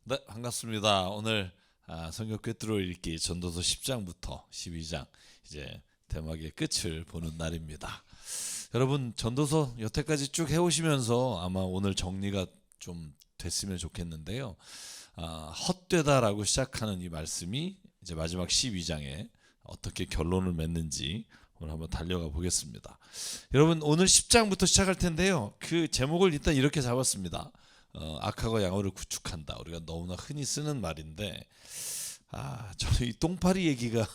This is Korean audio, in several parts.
네, 반갑습니다. 오늘 성경 꿰뚫어 읽기 전도서 10장부터 12장 이제 대막의 끝을 보는 날입니다. 여러분 전도서 여태까지 쭉 해오시면서 아마 오늘 정리가 좀 됐으면 좋겠는데요. 헛되다라고 시작하는 이 말씀이 이제 마지막 12장에 어떻게 결론을 맺는지 오늘 한번 달려가 보겠습니다. 여러분 오늘 10장부터 시작할 텐데요. 그 제목을 일단 이렇게 잡았습니다. 악하고 양호를 구축한다. 우리가 너무나 흔히 쓰는 말인데 저는 이 똥파리 얘기가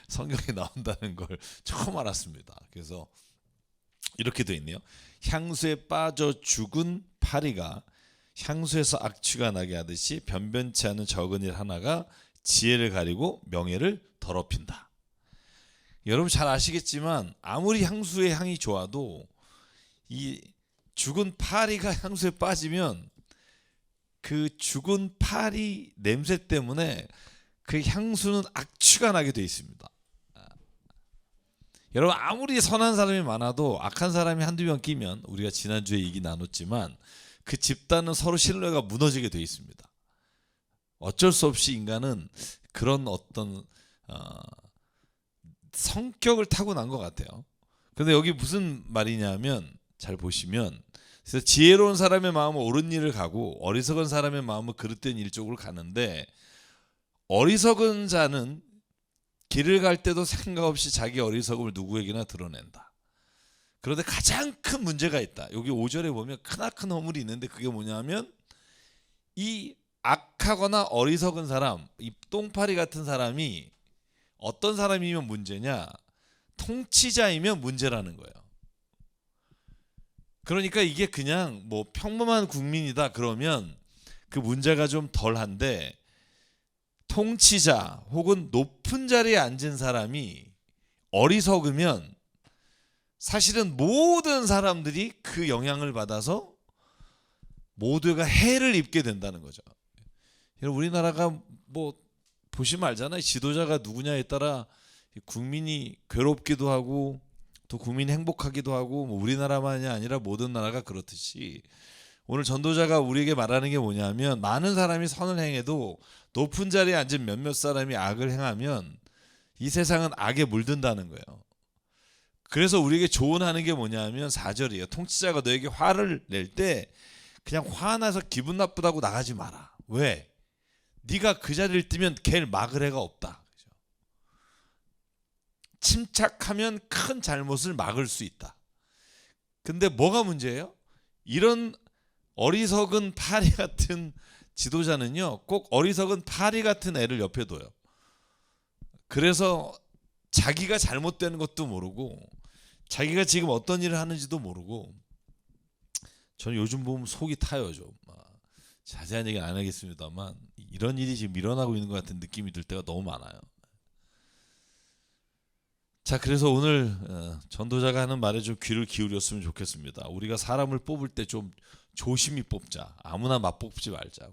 성경에 나온다는 걸 처음 알았습니다. 그래서 이렇게 돼 있네요. 향수에 빠져 죽은 파리가 향수에서 악취가 나게 하듯이 변변치 않은 적은 일 하나가 지혜를 가리고 명예를 더럽힌다. 여러분 잘 아시겠지만 아무리 향수의 향이 좋아도 이 죽은 파리가 향수에 빠지면 그 죽은 파리 냄새 때문에 그 향수는 악취가 나게 돼 있습니다. 여러분 아무리 선한 사람이 많아도 악한 사람이 한두 명 끼면, 우리가 지난주에 얘기 나눴지만 그 집단은 서로 신뢰가 무너지게 돼 있습니다. 어쩔 수 없이 인간은 그런 어떤 성격을 타고난 것 같아요. 그런데 여기 무슨 말이냐면 잘 보시면, 그래서 지혜로운 사람의 마음은 옳은 일을 가고 어리석은 사람의 마음은 그릇된 일 쪽으로 가는데, 어리석은 자는 길을 갈 때도 생각 없이 자기 어리석음을 누구에게나 드러낸다. 그런데 가장 큰 문제가 있다. 여기 5절에 보면 크나큰 허물이 있는데 그게 뭐냐면, 이 악하거나 어리석은 사람, 이 똥파리 같은 사람이 어떤 사람이면 문제냐? 통치자이면 문제라는 거예요. 그러니까 이게 그냥 뭐 평범한 국민이다 그러면 그 문제가 좀 덜한데, 통치자 혹은 높은 자리에 앉은 사람이 어리석으면 사실은 모든 사람들이 그 영향을 받아서 모두가 해를 입게 된다는 거죠. 우리나라가 뭐 보시면 알잖아요. 지도자가 누구냐에 따라 국민이 괴롭기도 하고 또 국민이 행복하기도 하고, 뭐 우리나라만이 아니라 모든 나라가 그렇듯이 오늘 전도자가 우리에게 말하는 게 뭐냐면, 많은 사람이 선을 행해도 높은 자리에 앉은 몇몇 사람이 악을 행하면 이 세상은 악에 물든다는 거예요. 그래서 우리에게 조언하는 게 뭐냐면 4절이에요. 통치자가 너에게 화를 낼 때 그냥 화나서 기분 나쁘다고 나가지 마라. 왜? 네가 그 자리를 뜨면 걔를 막을 애가 없다. 침착하면 큰 잘못을 막을 수 있다. 근데 뭐가 문제예요? 이런 어리석은 파리 같은 지도자는요, 꼭 어리석은 파리 같은 애를 옆에 둬요. 그래서 자기가 잘못되는 것도 모르고 자기가 지금 어떤 일을 하는지도 모르고, 저는 요즘 보면 속이 타요. 좀 자세한 얘기는 안 하겠습니다만 이런 일이 지금 일어나고 있는 것 같은 느낌이 들 때가 너무 많아요. 자, 그래서 오늘 전도자가 하는 말에 좀 귀를 기울였으면 좋겠습니다. 우리가 사람을 뽑을 때 좀 조심히 뽑자. 아무나 막 뽑지 말자.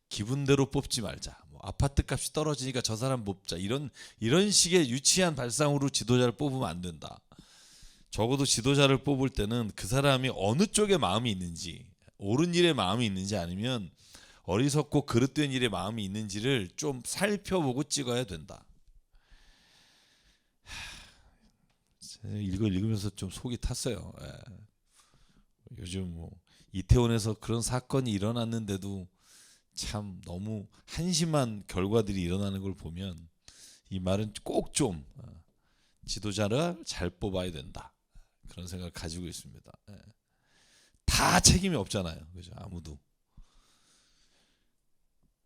기분대로 뽑지 말자. 뭐 아파트 값이 떨어지니까 저 사람 뽑자. 이런 식의 유치한 발상으로 지도자를 뽑으면 안 된다. 적어도 지도자를 뽑을 때는 그 사람이 어느 쪽에 마음이 있는지, 옳은 일에 마음이 있는지 아니면 어리석고 그릇된 일에 마음이 있는지를 좀 살펴보고 찍어야 된다. 이걸 읽으면서 좀 속이 탔어요. 요즘 뭐 이태원에서 그런 사건이 일어났는데도 참 너무 한심한 결과들이 일어나는 걸 보면 이 말은 꼭 좀 지도자를 잘 뽑아야 된다, 그런 생각을 가지고 있습니다. 다 책임이 없잖아요, 그죠? 아무도.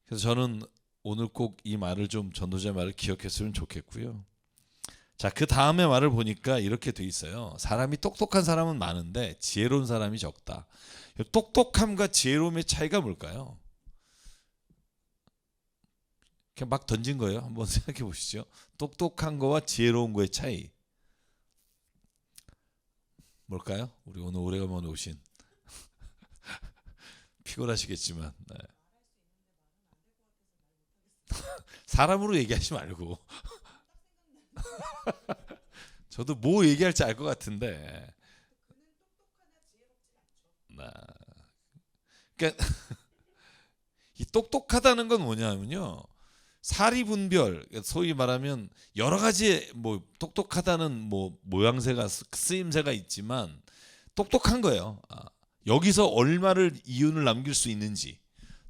그래서 저는 오늘 꼭 이 말을 좀, 전도자의 말을 기억했으면 좋겠고요. 자, 그 다음에 말을 보니까 이렇게 돼 있어요. 사람이 똑똑한 사람은 많은데 지혜로운 사람이 적다. 똑똑함과 지혜로움의 차이가 뭘까요? 그냥 막 던진 거예요. 한번 생각해 보시죠. 똑똑한 거와 지혜로운 거의 차이 뭘까요? 우리 오늘 오래간만에 오신 피곤하시겠지만 사람으로 얘기하지 말고 저도 뭐 얘기할지 알 것 같은데. 그러니까 이 똑똑하다는 건 뭐냐면요, 사리분별, 소위 말하면 여러 가지 뭐 똑똑하다는 뭐 모양새가 쓰임새가 있지만 똑똑한 거예요. 여기서 얼마를 이윤을 남길 수 있는지,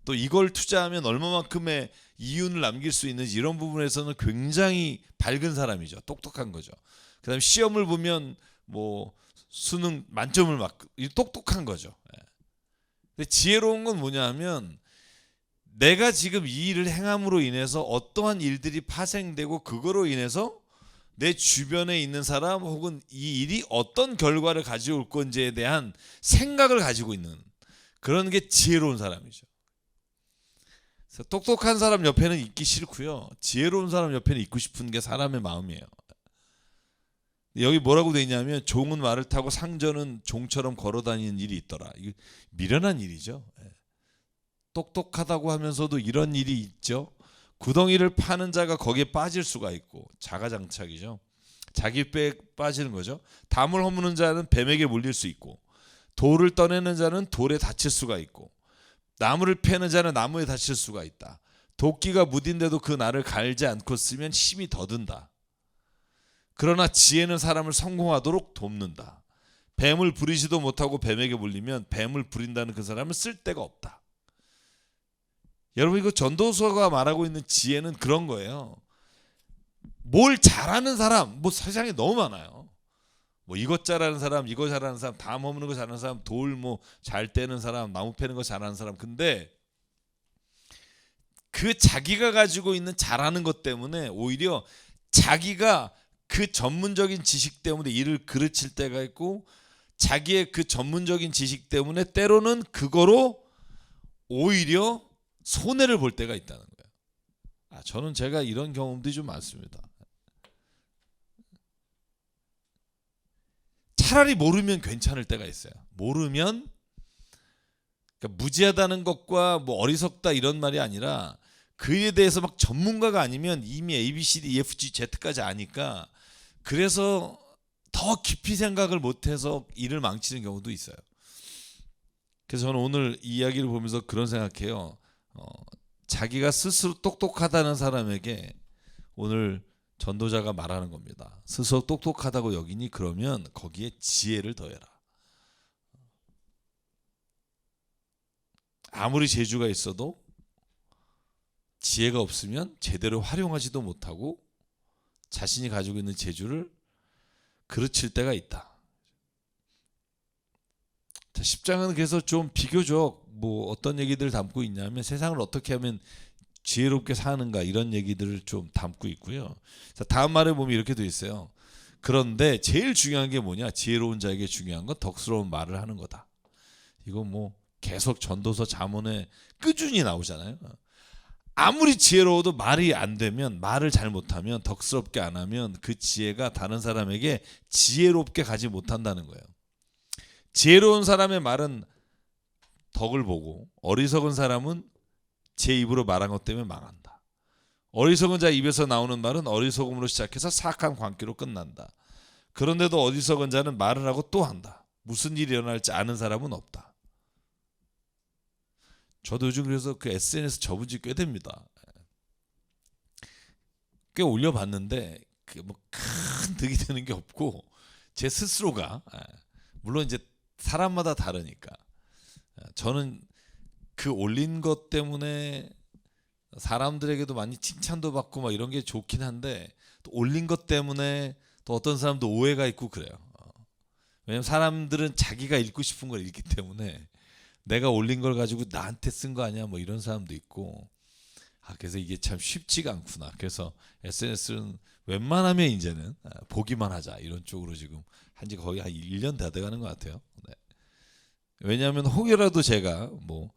또 이걸 투자하면 얼마만큼의 이윤을 남길 수 있는지, 이런 부분에서는 굉장히 밝은 사람이죠. 똑똑한 거죠. 그다음에 시험을 보면 뭐 수능 만점을 맞고, 똑똑한 거죠. 근데 지혜로운 건 뭐냐 하면, 내가 지금 이 일을 행함으로 인해서 어떠한 일들이 파생되고 그거로 인해서 내 주변에 있는 사람 혹은 이 일이 어떤 결과를 가져올 건지에 대한 생각을 가지고 있는, 그런 게 지혜로운 사람이죠. 그래서 똑똑한 사람 옆에는 있기 싫고요, 지혜로운 사람 옆에는 있고 싶은 게 사람의 마음이에요. 여기 뭐라고 돼 있냐면, 종은 말을 타고 상전은 종처럼 걸어다니는 일이 있더라. 이거 미련한 일이죠. 똑똑하다고 하면서도 이런 일이 있죠. 구덩이를 파는 자가 거기에 빠질 수가 있고, 자가장착이죠. 자기 배에 빠지는 거죠. 담을 허무는 자는 뱀에게 물릴 수 있고, 돌을 떠내는 자는 돌에 다칠 수가 있고, 나무를 패는 자는 나무에 다칠 수가 있다. 도끼가 무딘데도 그 날을 갈지 않고 쓰면 힘이 더 든다. 그러나 지혜는 사람을 성공하도록 돕는다. 뱀을 부리지도 못하고 뱀에게 물리면 뱀을 부린다는 그 사람은 쓸데가 없다. 여러분, 이거 전도서가 말하고 있는 지혜는 그런 거예요. 뭘 잘하는 사람, 뭐 세상에 너무 많아요. 뭐 이것 잘하는 사람, 이거 잘하는 사람, 담 허무는 거 잘하는 사람, 돌 뭐 잘 떼는 사람, 나무 패는 거 잘하는 사람. 근데 그 자기가 가지고 있는 잘하는 것 때문에 오히려 자기가 그 전문적인 지식 때문에 일을 그르칠 때가 있고, 자기의 그 전문적인 지식 때문에 때로는 그거로 오히려 손해를 볼 때가 있다는 거예요. 저는 제가 이런 경험들이 좀 많습니다. 차라리 모르면 괜찮을 때가 있어요. 모르면, 그러니까 무지하다는 것과 뭐 어리석다 이런 말이 아니라, 그에 대해서 막 전문가가 아니면 이미 A, B, C, D, E, F, G, Z까지 아니까, 그래서 더 깊이 생각을 못해서 일을 망치는 경우도 있어요. 그래서 저는 오늘 이 이야기를 보면서 그런 생각해요. 자기가 스스로 똑똑하다는 사람에게 오늘 전도자가 말하는 겁니다. 스스로 똑똑하다고 여기니 그러면 거기에 지혜를 더해라. 아무리 재주가 있어도 지혜가 없으면 제대로 활용하지도 못하고 자신이 가지고 있는 재주를 그르칠 때가 있다. 자, 10장은 그래서 좀 비교적 뭐 어떤 얘기들을 담고 있냐면, 세상을 어떻게 하면 지혜롭게 사는가, 이런 얘기들을 좀 담고 있고요. 자, 다음 말에 보면 이렇게 돼 있어요. 그런데 제일 중요한 게 뭐냐? 지혜로운 자에게 중요한 건 덕스러운 말을 하는 거다. 이거 뭐 계속 전도서 잠언에 꾸준히 나오잖아요. 아무리 지혜로워도 말이 안 되면, 말을 잘 못하면, 덕스럽게 안 하면 그 지혜가 다른 사람에게 지혜롭게 가지 못한다는 거예요. 지혜로운 사람의 말은 덕을 보고, 어리석은 사람은 제 입으로 말한 것 때문에 망한다. 어리석은 자 입에서 나오는 말은 어리석음으로 시작해서 사악한 광기로 끝난다. 그런데도 어리석은 자는 말을 하고 또 한다. 무슨 일이 일어날지 아는 사람은 없다. 저도 요즘 그래서 그 SNS 접은 지 꽤 됩니다. 꽤 올려봤는데 뭐 큰 득이 되는 게 없고, 제 스스로가, 물론 이제 사람마다 다르니까, 저는 그 올린 것 때문에 사람들에게도 많이 칭찬도 받고 막 이런 게 좋긴 한데, 또 올린 것 때문에 또 어떤 사람도 오해가 있고 그래요. 왜냐면 사람들은 자기가 읽고 싶은 걸 읽기 때문에, 내가 올린 걸 가지고 나한테 쓴 거 아니야 뭐 이런 사람도 있고, 그래서 이게 참 쉽지가 않구나. 그래서 SNS는 웬만하면 이제는 보기만 하자, 이런 쪽으로 지금 한지 거의 한 1년 다 돼가는 것 같아요. 네. 왜냐하면 혹여라도 제가 뭐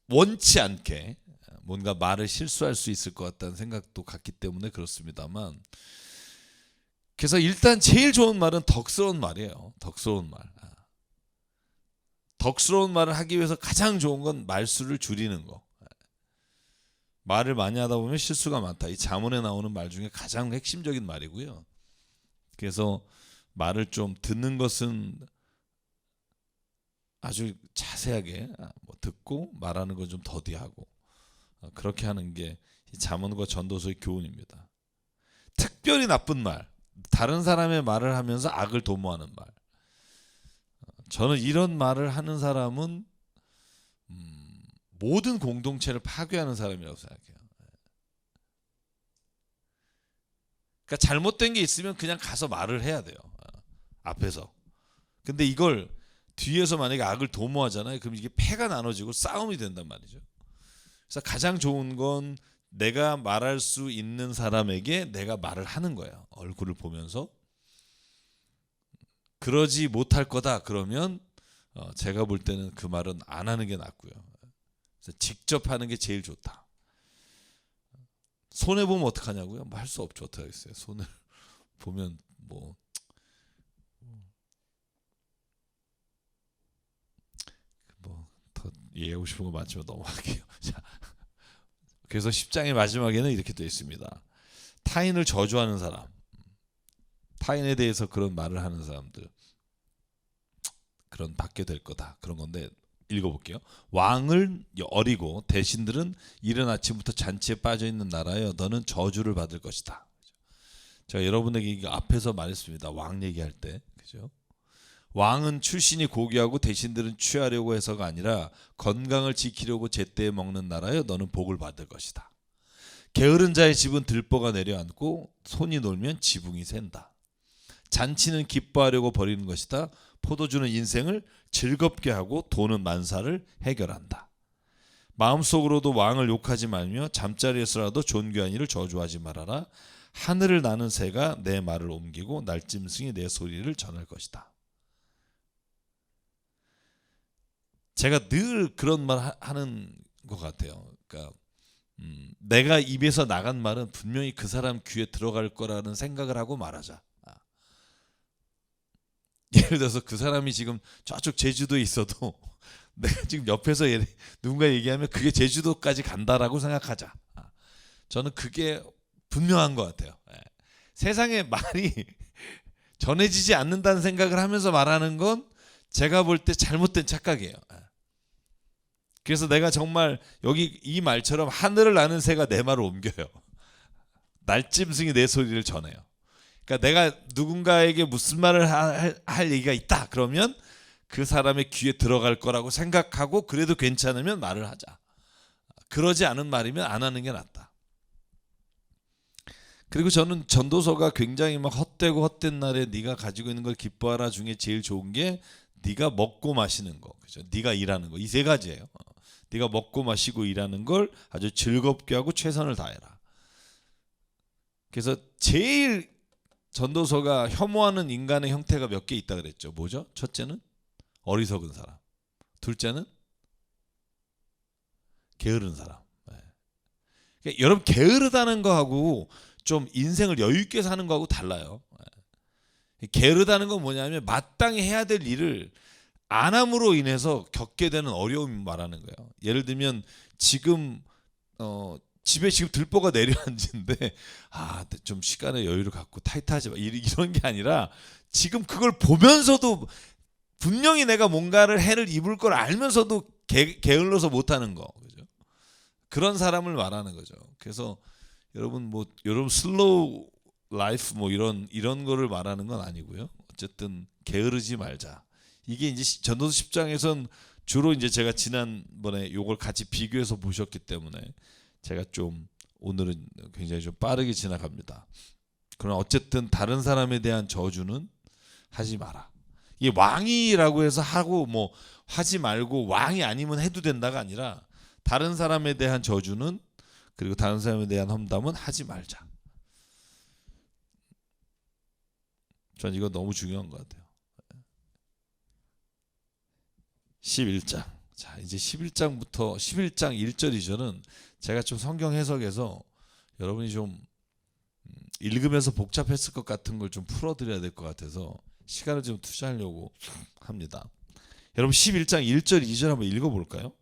원치 않게 뭔가 말을 실수할 수 있을 것 같다는 생각도 갖기 때문에 그렇습니다만, 그래서 일단 제일 좋은 말은 덕스러운 말이에요. 덕스러운 말. 덕스러운 말을 하기 위해서 가장 좋은 건 말수를 줄이는 거. 말을 많이 하다 보면 실수가 많다. 이 잠언에 나오는 말 중에 가장 핵심적인 말이고요. 그래서 말을 좀 듣는 것은 아주 자세하게 뭐 듣고 말하는 건 좀 더디하고 그렇게 하는 게 잠언과 전도서의 교훈입니다. 특별히 나쁜 말, 다른 사람의 말을 하면서 악을 도모하는 말. 저는 이런 말을 하는 사람은 모든 공동체를 파괴하는 사람이라고 생각해요. 그러니까 잘못된 게 있으면 그냥 가서 말을 해야 돼요. 앞에서. 근데 이걸 뒤에서 만약에 악을 도모하잖아요. 그럼 이게 패가 나눠지고 싸움이 된단 말이죠. 그래서 가장 좋은 건 내가 말할 수 있는 사람에게 내가 말을 하는 거예요. 얼굴을 보면서. 그러지 못할 거다 그러면 제가 볼 때는 그 말은 안 하는 게 낫고요. 그래서 직접 하는 게 제일 좋다. 손해 보면 어떡하냐고요? 뭐 할 수 없죠. 어떻게 하겠어요? 손을 보면 뭐 더 이해하고 싶은 거 많지만 넘어갈게요. 자, 그래서 10장의 마지막에는 이렇게 되어 있습니다. 타인을 저주하는 사람, 타인에 대해서 그런 말을 하는 사람들, 그런 받게 될 거다. 그런 건데 읽어볼게요. 왕을 어리고 대신들은 이른 아침부터 잔치에 빠져 있는 나라여 너는 저주를 받을 것이다. 제가 여러분에게 이거 앞에서 말했습니다. 왕 얘기할 때, 그죠? 왕은 출신이 고귀하고 대신들은 취하려고 해서가 아니라 건강을 지키려고 제때에 먹는 나라여 너는 복을 받을 것이다. 게으른 자의 집은 들보가 내려앉고 손이 놀면 지붕이 샌다. 잔치는 기뻐하려고 벌이는 것이다. 포도주는 인생을 즐겁게 하고 돈은 만사를 해결한다. 마음속으로도 왕을 욕하지 말며 잠자리에서라도 존귀한 이를 저주하지 말아라. 하늘을 나는 새가 내 말을 옮기고 날짐승이 내 소리를 전할 것이다. 제가 늘 그런 말 하는 것 같아요. 그러니까 내가 입에서 나간 말은 분명히 그 사람 귀에 들어갈 거라는 생각을 하고 말하자. 예를 들어서 그 사람이 지금 저쪽 제주도에 있어도 내가 지금 옆에서 누군가 얘기하면 그게 제주도까지 간다라고 생각하자. 저는 그게 분명한 것 같아요. 세상에 말이 전해지지 않는다는 생각을 하면서 말하는 건 제가 볼 때 잘못된 착각이에요. 그래서 내가 정말 여기 이 말처럼 하늘을 나는 새가 내 말을 옮겨요. 날짐승이 내 소리를 전해요. 그러니까 내가 누군가에게 무슨 말을 할 얘기가 있다 그러면 그 사람의 귀에 들어갈 거라고 생각하고 그래도 괜찮으면 말을 하자. 그러지 않은 말이면 안 하는 게 낫다. 그리고 저는 전도서가 굉장히 막 헛되고 헛된 날에 네가 가지고 있는 걸 기뻐하라 중에 제일 좋은 게 네가 먹고 마시는 거, 그죠? 네가 일하는 거, 이 세 가지예요. 네가 먹고 마시고 일하는 걸 아주 즐겁게 하고 최선을 다해라. 그래서 제일 전도서가 혐오하는 인간의 형태가 몇 개 있다 그랬죠. 뭐죠? 첫째는 어리석은 사람, 둘째는 게으른 사람. 그러니까 여러분 게으르다는 거하고 좀 인생을 여유 있게 사는 거하고 달라요. 게으르다는 건 뭐냐면 마땅히 해야 될 일을 안 함으로 인해서 겪게 되는 어려움을 말하는 거예요. 예를 들면 지금 집에 지금 들보가 내려앉은데 좀 시간의 여유를 갖고 타이트하지 마 이런 게 아니라 지금 그걸 보면서도 분명히 내가 뭔가를 해를 입을 걸 알면서도 게을러서 못하는 거, 그죠? 그런 사람을 말하는 거죠. 그래서 여러분 슬로우 라이프 이런 거를 말하는 건 아니고요. 어쨌든 게으르지 말자. 이게 이제 전도서 10장에선 주로 이제 제가 지난번에 요걸 같이 비교해서 보셨기 때문에 제가 좀 오늘은 굉장히 좀 빠르게 지나갑니다. 그러나 어쨌든 다른 사람에 대한 저주는 하지 마라. 이게 왕이라고 해서 하고 뭐 하지 말고 왕이 아니면 해도 된다가 아니라 다른 사람에 대한 저주는 그리고 다른 사람에 대한 험담은 하지 말자. 전 이거 너무 중요한 것 같아요. 11장. 자, 이제 11장부터 11장 1절 2절은 제가 좀 성경 해석에서 여러분이 좀 읽으면서 복잡했을 것 같은 걸 좀 풀어드려야 될 것 같아서 시간을 좀 투자하려고 합니다. 여러분 11장 1절 2절 한번 읽어볼까요?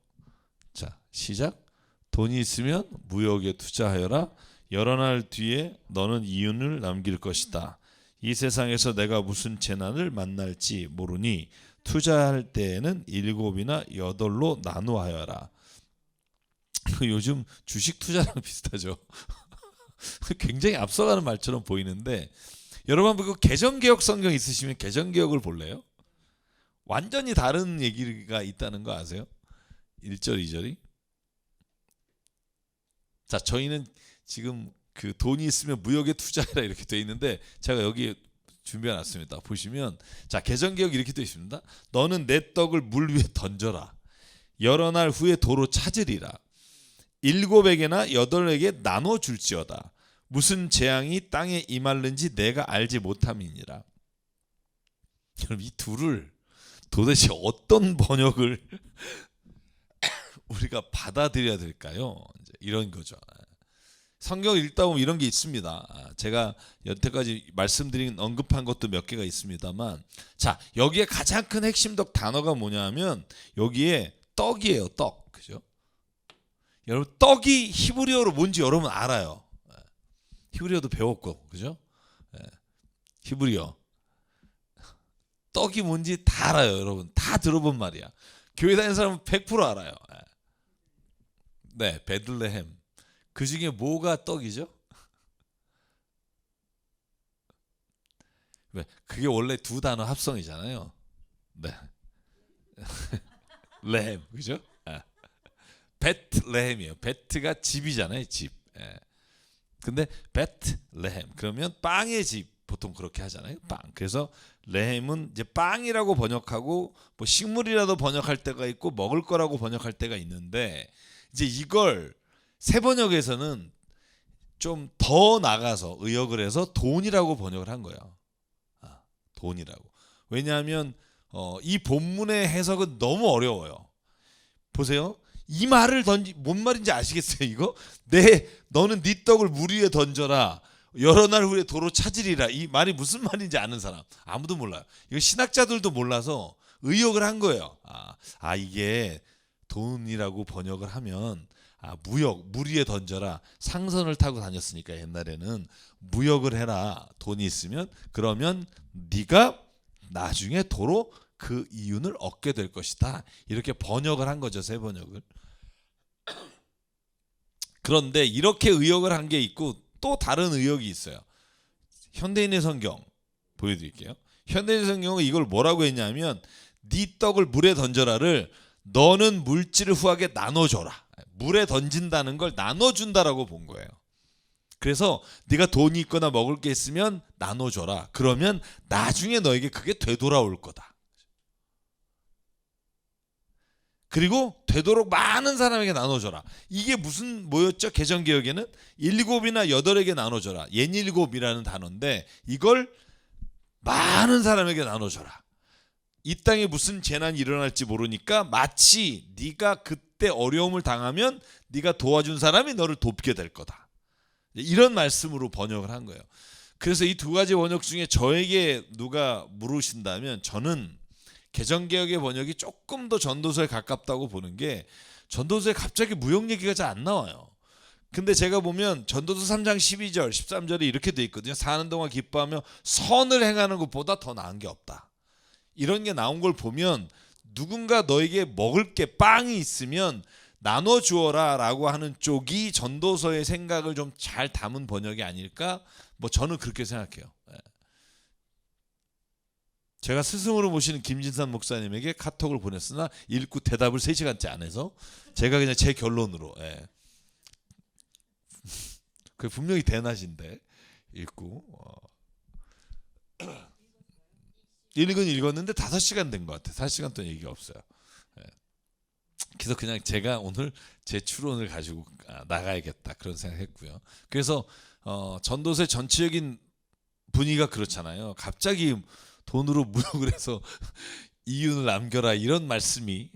자, 시작. 돈이 있으면 무역에 투자하여라. 여러 날 뒤에 너는 이윤을 남길 것이다. 이 세상에서 내가 무슨 재난을 만날지 모르니 투자할 때에는 7이나 8로 나누어하여라. 요즘 주식 투자랑 비슷하죠. 굉장히 앞서가는 말처럼 보이는데 여러분 그 개정개혁 성경 있으시면 개정개혁을 볼래요? 완전히 다른 얘기가 있다는 거 아세요? 1절 2절이. 자, 저희는 지금 그 돈이 있으면 무역에 투자해라 이렇게 돼 있는데 제가 여기 준비해 놨습니다. 보시면 자, 개정개혁 이렇게 돼 있습니다. 너는 내 떡을 물 위에 던져라. 여러 날 후에 도로 찾으리라. 7에게나 8에게 나눠 줄지어다. 무슨 재앙이 땅에 임할는지 내가 알지 못함이니라. 여러분 이 둘을 도대체 어떤 번역을 우리가 받아들여야 될까요? 이제 이런 거죠. 성경 읽다 보면 이런 게 있습니다. 제가 여태까지 말씀드린 언급한 것도 몇 개가 있습니다만, 자 여기에 가장 큰 핵심적 단어가 뭐냐면 여기에 떡이에요. 떡, 그죠? 여러분 떡이 히브리어로 뭔지 여러분 알아요. 히브리어도 배웠고, 그죠? 히브리어 떡이 뭔지 다 알아요. 여러분 다 들어본 말이야. 교회 다니는 사람은 100% 알아요. 네, 베들레헴. 그 중에 뭐가 떡이죠? 왜? 그게 원래 두 단어 합성이잖아요. 네. 레헴, 그죠? 베트레헴이에요. 베트가 집이잖아요, 집. 근데 베트레헴 그러면 빵의 집 보통 그렇게 하잖아요. 빵. 그래서 레헴은 이제 빵이라고 번역하고 뭐 식물이라도 번역할 때가 있고 먹을 거라고 번역할 때가 있는데 이제 이걸 새 번역에서는 좀 더 나가서 의역을 해서 돈이라고 번역을 한 거예요. 돈이라고. 왜냐하면 이 본문의 해석은 너무 어려워요. 보세요. 이 말을 뭔 말인지 아시겠어요? 이거 너는 네 떡을 물 위에 던져라. 여러 날 후에 도로 찾으리라. 이 말이 무슨 말인지 아는 사람 아무도 몰라요. 이거 신학자들도 몰라서 의역을 한 거예요. 이게 돈이라고 번역을 하면 무역, 물 위에 던져라. 상선을 타고 다녔으니까 옛날에는 무역을 해라. 돈이 있으면 그러면 네가 나중에 도로 그 이윤을 얻게 될 것이다. 이렇게 번역을 한 거죠. 새 번역을. 그런데 이렇게 의역을 한 게 있고 또 다른 의역이 있어요. 현대인의 성경 보여드릴게요. 현대인의 성경은 이걸 뭐라고 했냐면 네 떡을 물에 던져라를 너는 물질을 후하게 나눠줘라. 물에 던진다는 걸 나눠준다라고 본 거예요. 그래서 네가 돈이 있거나 먹을 게 있으면 나눠줘라. 그러면 나중에 너에게 그게 되돌아올 거다. 그리고 되도록 많은 사람에게 나눠줘라. 이게 뭐였죠? 개정개혁에는 7이나 8에게 나눠줘라. 옌일곱이라는 단어인데 이걸 많은 사람에게 나눠줘라. 이 땅에 무슨 재난이 일어날지 모르니까 마치 네가 그때 어려움을 당하면 네가 도와준 사람이 너를 돕게 될 거다. 이런 말씀으로 번역을 한 거예요. 그래서 이 두 가지 번역 중에 저에게 누가 물으신다면 저는 개정개혁의 번역이 조금 더 전도서에 가깝다고 보는 게 전도서에 갑자기 무역 얘기가 잘 안 나와요. 근데 제가 보면 전도서 3장 12절 13절에 이렇게 돼 있거든요. 사는 동안 기뻐하며 선을 행하는 것보다 더 나은 게 없다. 이런 게 나온 걸 보면 누군가 너에게 먹을 게 빵이 있으면 나눠주어라 라고 하는 쪽이 전도서의 생각을 좀 잘 담은 번역이 아닐까? 뭐 저는 그렇게 생각해요. 제가 스승으로 모시는 김진산 목사님에게 카톡을 보냈으나 읽고 대답을 3시간째 안 해서 제가 그냥 제 결론으로 그 분명히 대낮인데 읽고 읽었는데 5시간 된 것 같아요. 4시간 동안 얘기가 없어요. 그래서 그냥 제가 오늘 제 추론을 가지고 나가야겠다 그런 생각했고요. 그래서 전도서의 전체적인 분위기가 그렇잖아요. 갑자기 돈으로 무역을 해서 이윤을 남겨라 이런 말씀이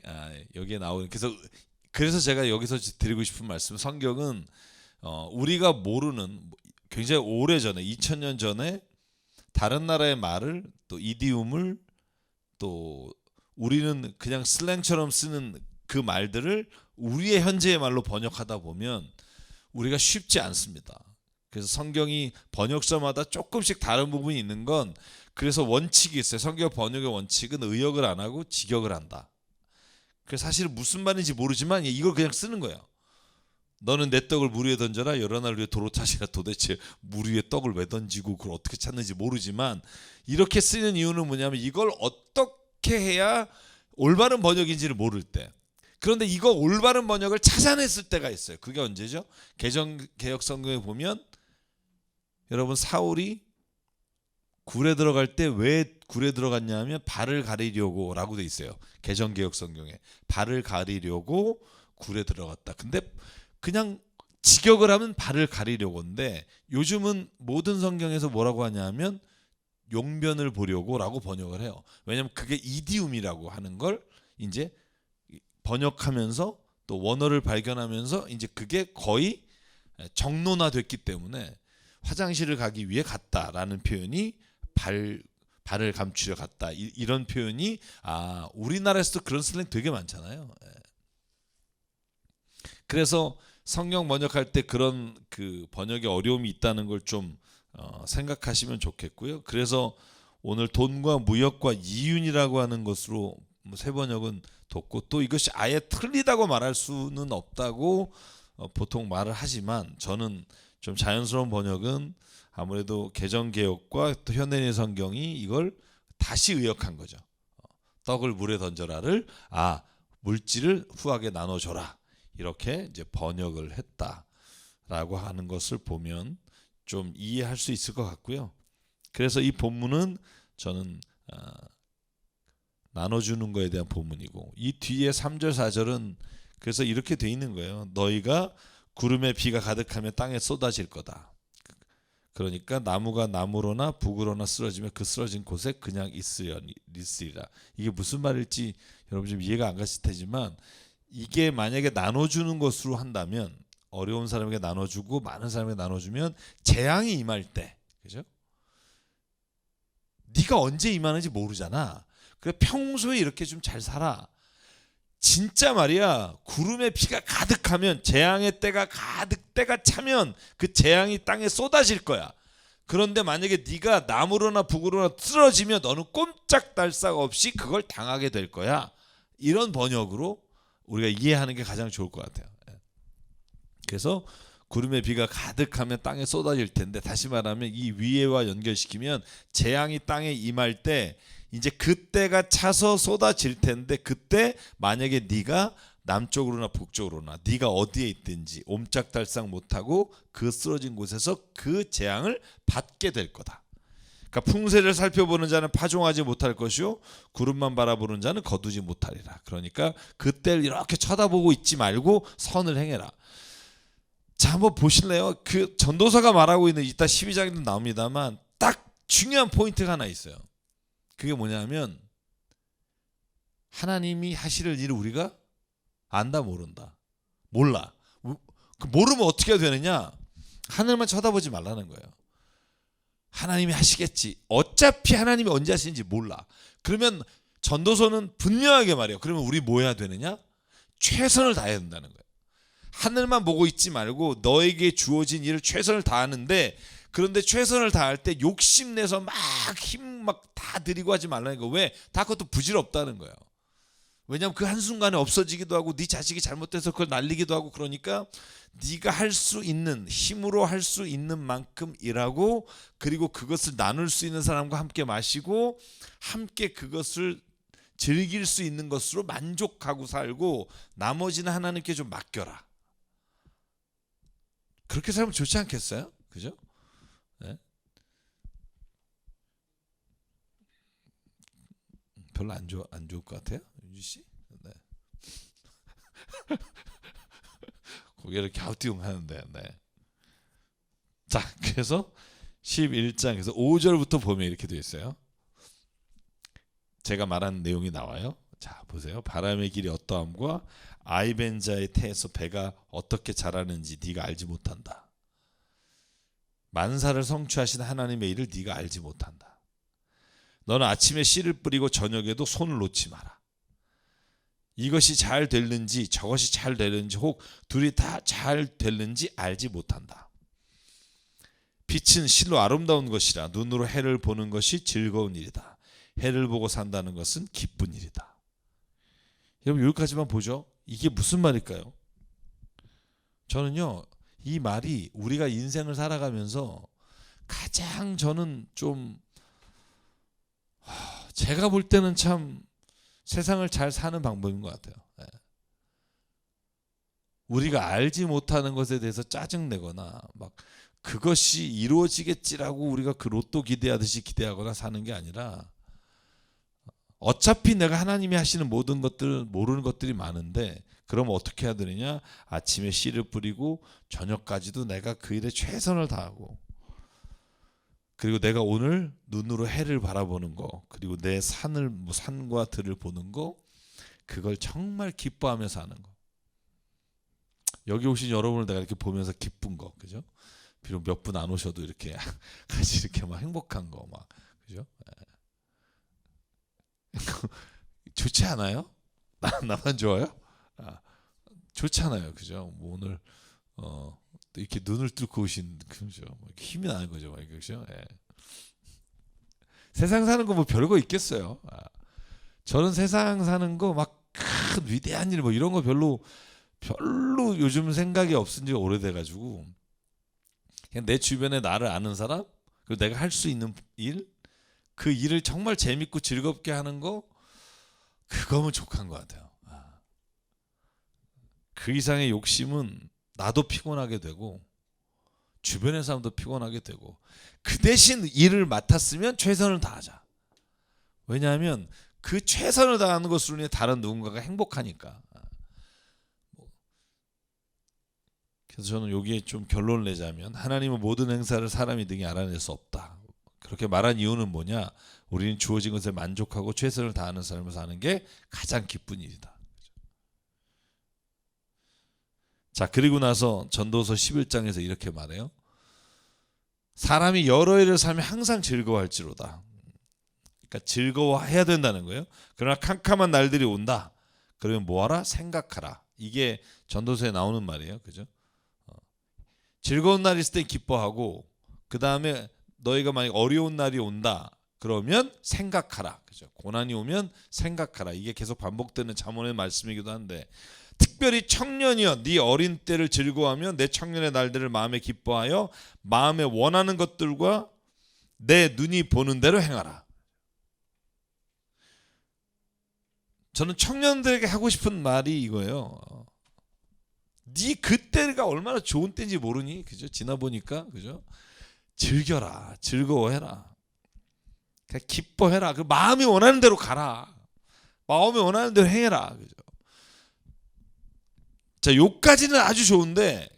여기에 나오는. 그래서 제가 여기서 드리고 싶은 말씀, 성경은 우리가 모르는 굉장히 오래전에 2000년 전에 다른 나라의 말을 또 이디움을 또 우리는 그냥 슬랭처럼 쓰는 그 말들을 우리의 현재의 말로 번역하다 보면 우리가 쉽지 않습니다. 그래서 성경이 번역서마다 조금씩 다른 부분이 있는 건 그래서 원칙이 있어요. 성경 번역의 원칙은 의역을 안 하고 직역을 한다. 그래서 사실은 무슨 말인지 모르지만 이걸 그냥 쓰는 거예요. 너는 내 떡을 물 위에 던져라. 여러 날 위에 도로 찾으라. 도대체 물 위에 떡을 왜 던지고 그걸 어떻게 찾는지 모르지만 이렇게 쓰는 이유는 뭐냐면 이걸 어떻게 해야 올바른 번역인지를 모를 때. 그런데 이거 올바른 번역을 찾아냈을 때가 있어요. 그게 언제죠? 개정 성경에 보면 여러분 사울이 굴에 들어갈 때 왜 굴에 들어갔냐 하면 발을 가리려고 라고 돼 있어요. 개정개혁 성경에 발을 가리려고 굴에 들어갔다. 근데 그냥 직역을 하면 발을 가리려고인데 요즘은 모든 성경에서 뭐라고 하냐 하면 용변을 보려고 라고 번역을 해요. 왜냐하면 그게 이디움이라고 하는 걸 이제 번역하면서 또 원어를 발견하면서 이제 그게 거의 정론화됐기 때문에 화장실을 가기 위해 갔다라는 표현이 발을 감추려 갔다 이런 표현이 우리나라에서도 그런 슬랭 되게 많잖아요. 그래서 성경 번역할 때 그런 그 번역에 어려움이 있다는 걸 좀 생각하시면 좋겠고요. 그래서 오늘 돈과 무역과 이윤이라고 하는 것으로 새 번역은 뒀고 또 이것이 아예 틀리다고 말할 수는 없다고 보통 말을 하지만 저는 좀 자연스러운 번역은 아무래도 개정개혁과 또 현대인의 성경이 이걸 다시 의역한 거죠. 떡을 물에 던져라를 물질을 후하게 나눠줘라 이렇게 이제 번역을 했다라고 하는 것을 보면 좀 이해할 수 있을 것 같고요. 그래서 이 본문은 저는 나눠주는 거에 대한 본문이고 이 뒤에 3절 4절은 그래서 이렇게 돼 있는 거예요. 너희가 구름에 비가 가득하면 땅에 쏟아질 거다. 그러니까 나무가 나무로나 북으로나 쓰러지면 그 쓰러진 곳에 그냥 있으리라. 이게 무슨 말일지 여러분 좀 이해가 안 갔을 테지만 이게 만약에 나눠주는 것으로 한다면 어려운 사람에게 나눠주고 많은 사람에게 나눠주면 재앙이 임할 때, 그죠? 네가 언제 임하는지 모르잖아. 그래 평소에 이렇게 좀 잘 살아. 진짜 말이야. 구름에 비가 가득하면 재앙의 때가 차면 그 재앙이 땅에 쏟아질 거야. 그런데 만약에 네가 남으로나 북으로나 쓰러지면 너는 꼼짝달싹 없이 그걸 당하게 될 거야. 이런 번역으로 우리가 이해하는 게 가장 좋을 것 같아요. 그래서 구름에 비가 가득하면 땅에 쏟아질 텐데 다시 말하면 이 위에와 연결시키면 재앙이 땅에 임할 때 이제 그때가 차서 쏟아질 텐데 그때 만약에 네가 남쪽으로나 북쪽으로나 네가 어디에 있든지 옴짝달싹 못하고 그 쓰러진 곳에서 그 재앙을 받게 될 거다. 그러니까 풍세를 살펴보는 자는 파종하지 못할 것이요 구름만 바라보는 자는 거두지 못하리라. 그러니까 그때를 이렇게 쳐다보고 있지 말고 선을 행해라. 자, 한번 보실래요? 그 전도서가 말하고 있는 이따 12장에도 나옵니다만 딱 중요한 포인트가 하나 있어요. 그게 뭐냐면 하나님이 하실 일을 우리가 안다 모른다. 몰라. 모르면 어떻게 해야 되느냐? 하늘만 쳐다보지 말라는 거예요. 하나님이 하시겠지. 어차피 하나님이 언제 하시는지 몰라. 그러면 전도서는 분명하게 말해요. 그러면 우리 뭐 해야 되느냐? 최선을 다해야 된다는 거예요. 하늘만 보고 있지 말고 너에게 주어진 일을 최선을 다하는데 그런데 최선을 다할 때 욕심내서 막 힘 막 다 들이고 하지 말라는 거. 왜? 다 그것도 부질없다는 거예요. 왜냐하면 그 한순간에 없어지기도 하고 네 자식이 잘못돼서 그걸 날리기도 하고 그러니까 네가 할 수 있는 힘으로 할 수 있는 만큼 일하고 그리고 그것을 나눌 수 있는 사람과 함께 마시고 함께 그것을 즐길 수 있는 것으로 만족하고 살고 나머지는 하나님께 좀 맡겨라. 그렇게 살면 좋지 않겠어요? 그죠? 네? 별로 안 좋을 것 같아요, 윤주 씨. 네. 고개를 갸우뚱하는데. 네. 자, 그래서 11장에서 5절부터 보면 이렇게 되어 있어요. 제가 말한 내용이 나와요. 자, 보세요. 바람의 길이 어떠함과 아이벤자의 태에서 배가 어떻게 자라는지 네가 알지 못한다. 만사를 성취하신 하나님의 일을 네가 알지 못한다. 너는 아침에 씨를 뿌리고 저녁에도 손을 놓지 마라. 이것이 잘 됐는지 저것이 잘 되는지 혹 둘이 다 잘 됐는지 알지 못한다. 빛은 실로 아름다운 것이라 눈으로 해를 보는 것이 즐거운 일이다. 해를 보고 산다는 것은 기쁜 일이다. 여러분 여기까지만 보죠. 이게 무슨 말일까요? 저는요 이 말이 우리가 인생을 살아가면서 가장 저는 좀 제가 볼 때는 참 세상을 잘 사는 방법인 것 같아요. 우리가 알지 못하는 것에 대해서 짜증내거나 막 그것이 이루어지겠지라고 우리가 그 로또 기대하듯이 기대하거나 사는 게 아니라 어차피 내가 하나님이 하시는 모든 것들 모르는 것들이 많은데 그럼 어떻게 해야 되느냐? 아침에 씨를 뿌리고 저녁까지도 내가 그 일에 최선을 다하고 그리고 내가 오늘 눈으로 해를 바라보는 거 그리고 내 산과 들을 보는 거 그걸 정말 기뻐하며 사는 거. 여기 오신 여러분을 내가 이렇게 보면서 기쁜 거, 그죠? 비록 몇 분 안 오셔도 이렇게 같이 이렇게 막 행복한 거, 막 그죠? 좋지 않아요? 나만 좋아요? 좋잖아요, 그죠? 뭐 오늘 이렇게 눈을 뚫고 오신 그죠? 힘이 나는 거죠, 그죠? 예. 세상 사는 거 뭐 별거 있겠어요? 저는 세상 사는 거 막 큰 위대한 일 뭐 이런 거 별로 요즘 생각이 없은 지가 오래돼가지고 그냥 내 주변에 나를 아는 사람 그리고 내가 할 수 있는 일 그 일을 정말 재밌고 즐겁게 하는 거 그거면 족한 것 같아요. 그 이상의 욕심은 나도 피곤하게 되고 주변의 사람도 피곤하게 되고 그 대신 일을 맡았으면 최선을 다하자. 왜냐하면 그 최선을 다하는 것으로 인해 다른 누군가가 행복하니까. 그래서 저는 여기에 좀 결론을 내자면 하나님은 모든 행사를 사람이 등에 알아낼 수 없다. 그렇게 말한 이유는 뭐냐? 우리는 주어진 것에 만족하고 최선을 다하는 삶을 사는 게 가장 기쁜 일이다. 자, 그리고 나서 전도서 11장에서 이렇게 말해요. 사람이 여러 일을 살면 항상 즐거워할지로다. 그러니까 즐거워해야 된다는 거예요. 그러나 캄캄한 날들이 온다. 그러면 뭐하라? 생각하라. 이게 전도서에 나오는 말이에요. 그죠? 즐거운 날이 있을 때 기뻐하고 그 다음에 너희가 만약 어려운 날이 온다. 그러면 생각하라. 그죠? 고난이 오면 생각하라. 이게 계속 반복되는 잠언의 말씀이기도 한데 특별히 청년이여 네 어린 때를 즐거워하며 내 청년의 날들을 마음에 기뻐하여 마음에 원하는 것들과 내 눈이 보는 대로 행하라. 저는 청년들에게 하고 싶은 말이 이거예요. 네 그때가 얼마나 좋은 때인지 모르니? 그죠? 지나 보니까 그죠? 즐겨라. 즐거워해라. 그냥 기뻐해라. 그 마음이 원하는 대로 가라. 마음이 원하는 대로 행해라. 그죠? 자, 요까지는 아주 좋은데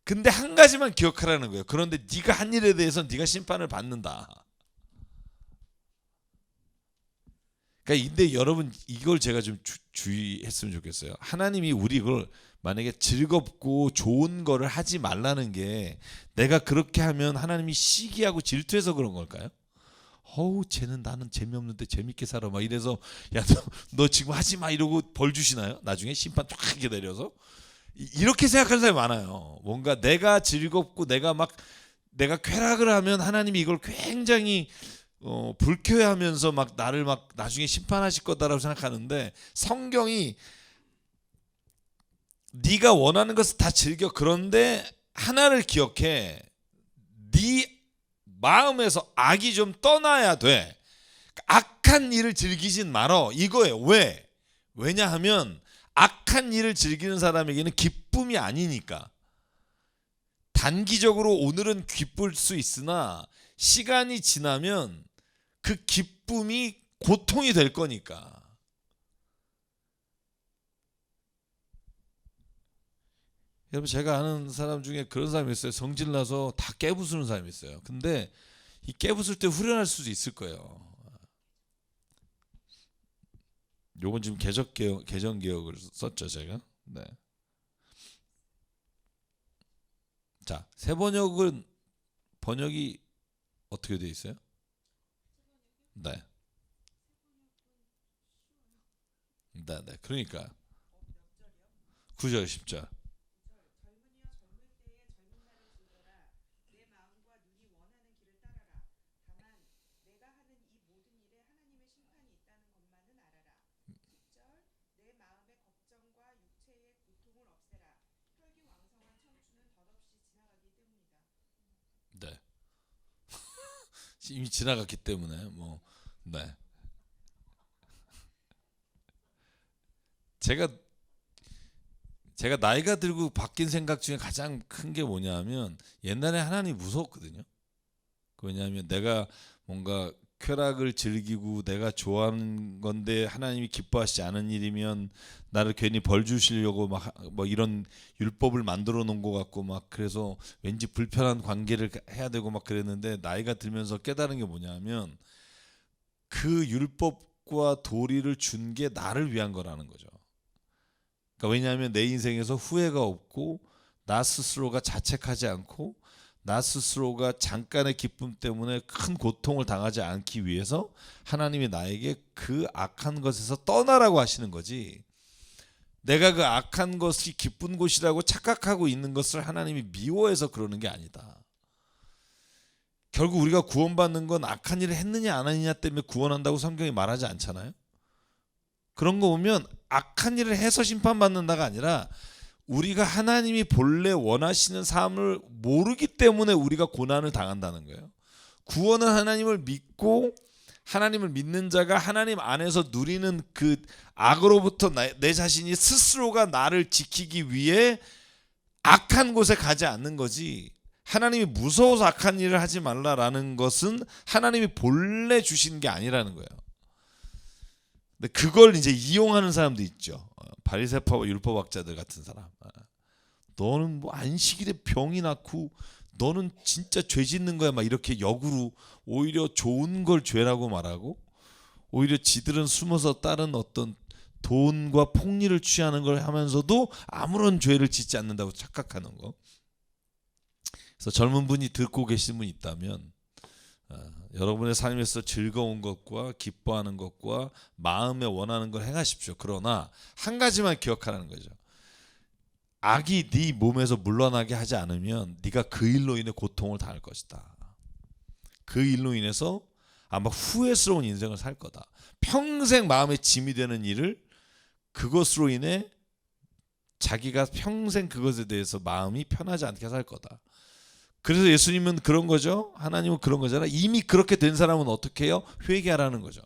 근데 한 가지만 기억하라는 거예요. 그런데 네가 한 일에 대해서 네가 심판을 받는다. 그러니까 근데 여러분 이걸 제가 좀 주의했으면 좋겠어요. 하나님이 우리 이걸 만약에 즐겁고 좋은 거를 하지 말라는 게 내가 그렇게 하면 하나님이 시기하고 질투해서 그런 걸까요? 쟤는 나는 재미없는데 재밌게 살아 막 이래서 야 너 지금 하지 마 이러고 벌 주시나요? 나중에 심판 쫙 이렇게 내려서 이렇게 생각하는 사람이 많아요. 뭔가 내가 즐겁고 내가 쾌락을 하면 하나님이 이걸 굉장히 불쾌해하면서 막 나를 막 나중에 심판하실 거다라고 생각하는데 성경이 네가 원하는 것을 다 즐겨. 그런데 하나를 기억해. 네 마음에서 악이 좀 떠나야 돼. 악한 일을 즐기진 말어. 이거예요. 왜? 왜냐하면 악한 일을 즐기는 사람에게는 기쁨이 아니니까. 단기적으로 오늘은 기쁠 수 있으나 시간이 지나면 그 기쁨이 고통이 될 거니까. 여러분 제가 아는 사람 중에 그런 사람이 있어요. 성질나서 다 깨부수는 사람이 있어요. 근데 이 깨부술 때 후련할 수도 있을 거예요. 요건 지금 개정 개혁을 썼죠 제가. 네. 자, 새 번역이 어떻게 돼 있어요? 네. 네. 그러니까 9절 10절. 이미 지나갔기 때문에 뭐 네. 제가 나이가 들고 바뀐 생각 중에 가장 큰 게 뭐냐면 옛날에 하나님 무서웠거든요. 왜냐하면 내가 뭔가 쾌락을 즐기고 내가 좋아하는 건데 하나님이 기뻐하시지 않은 일이면 나를 괜히 벌 주시려고 막 뭐 이런 율법을 만들어 놓은 것 같고 막 그래서 왠지 불편한 관계를 해야 되고 막 그랬는데 나이가 들면서 깨달은 게 뭐냐면 그 율법과 도리를 준 게 나를 위한 거라는 거죠. 그러니까 왜냐하면 내 인생에서 후회가 없고 나 스스로가 자책하지 않고 나 스스로가 잠깐의 기쁨 때문에 큰 고통을 당하지 않기 위해서 하나님이 나에게 그 악한 것에서 떠나라고 하시는 거지, 내가 그 악한 것이 기쁜 곳이라고 착각하고 있는 것을 하나님이 미워해서 그러는 게 아니다. 결국 우리가 구원받는 건 악한 일을 했느냐 안 했느냐 때문에 구원한다고 성경이 말하지 않잖아요. 그런 거 보면 악한 일을 해서 심판받는다가 아니라 우리가 하나님이 본래 원하시는 삶을 모르기 때문에 우리가 고난을 당한다는 거예요. 구원은 하나님을 믿고 하나님을 믿는 자가 하나님 안에서 누리는 그 악으로부터 내 자신이 스스로가 나를 지키기 위해 악한 곳에 가지 않는 거지, 하나님이 무서워서 악한 일을 하지 말라라는 것은 하나님이 본래 주신 게 아니라는 거예요. 근데 그걸 이제 이용하는 사람도 있죠. 바리새파와 율법학자들 같은 사람. 너는 뭐 안식일에 병이 낳고 너는 진짜 죄 짓는 거야 막 이렇게 역으로 오히려 좋은 걸 죄라고 말하고, 오히려 지들은 숨어서 다른 어떤 돈과 폭리를 취하는 걸 하면서도 아무런 죄를 짓지 않는다고 착각하는 거. 그래서 젊은 분이 듣고 계신 분이 있다면 여러분의 삶에서 즐거운 것과 기뻐하는 것과 마음에 원하는 걸 행하십시오. 그러나 한 가지만 기억하라는 거죠. 악이 네 몸에서 물러나게 하지 않으면 네가 그 일로 인해 고통을 당할 것이다. 그 일로 인해서 아마 후회스러운 인생을 살 거다. 평생 마음에 짐이 되는 일을 그것으로 인해 자기가 평생 그것에 대해서 마음이 편하지 않게 살 거다. 그래서 예수님은 그런 거죠. 하나님은 그런 거잖아. 이미 그렇게 된 사람은 어떻게 해요? 회개하라는 거죠.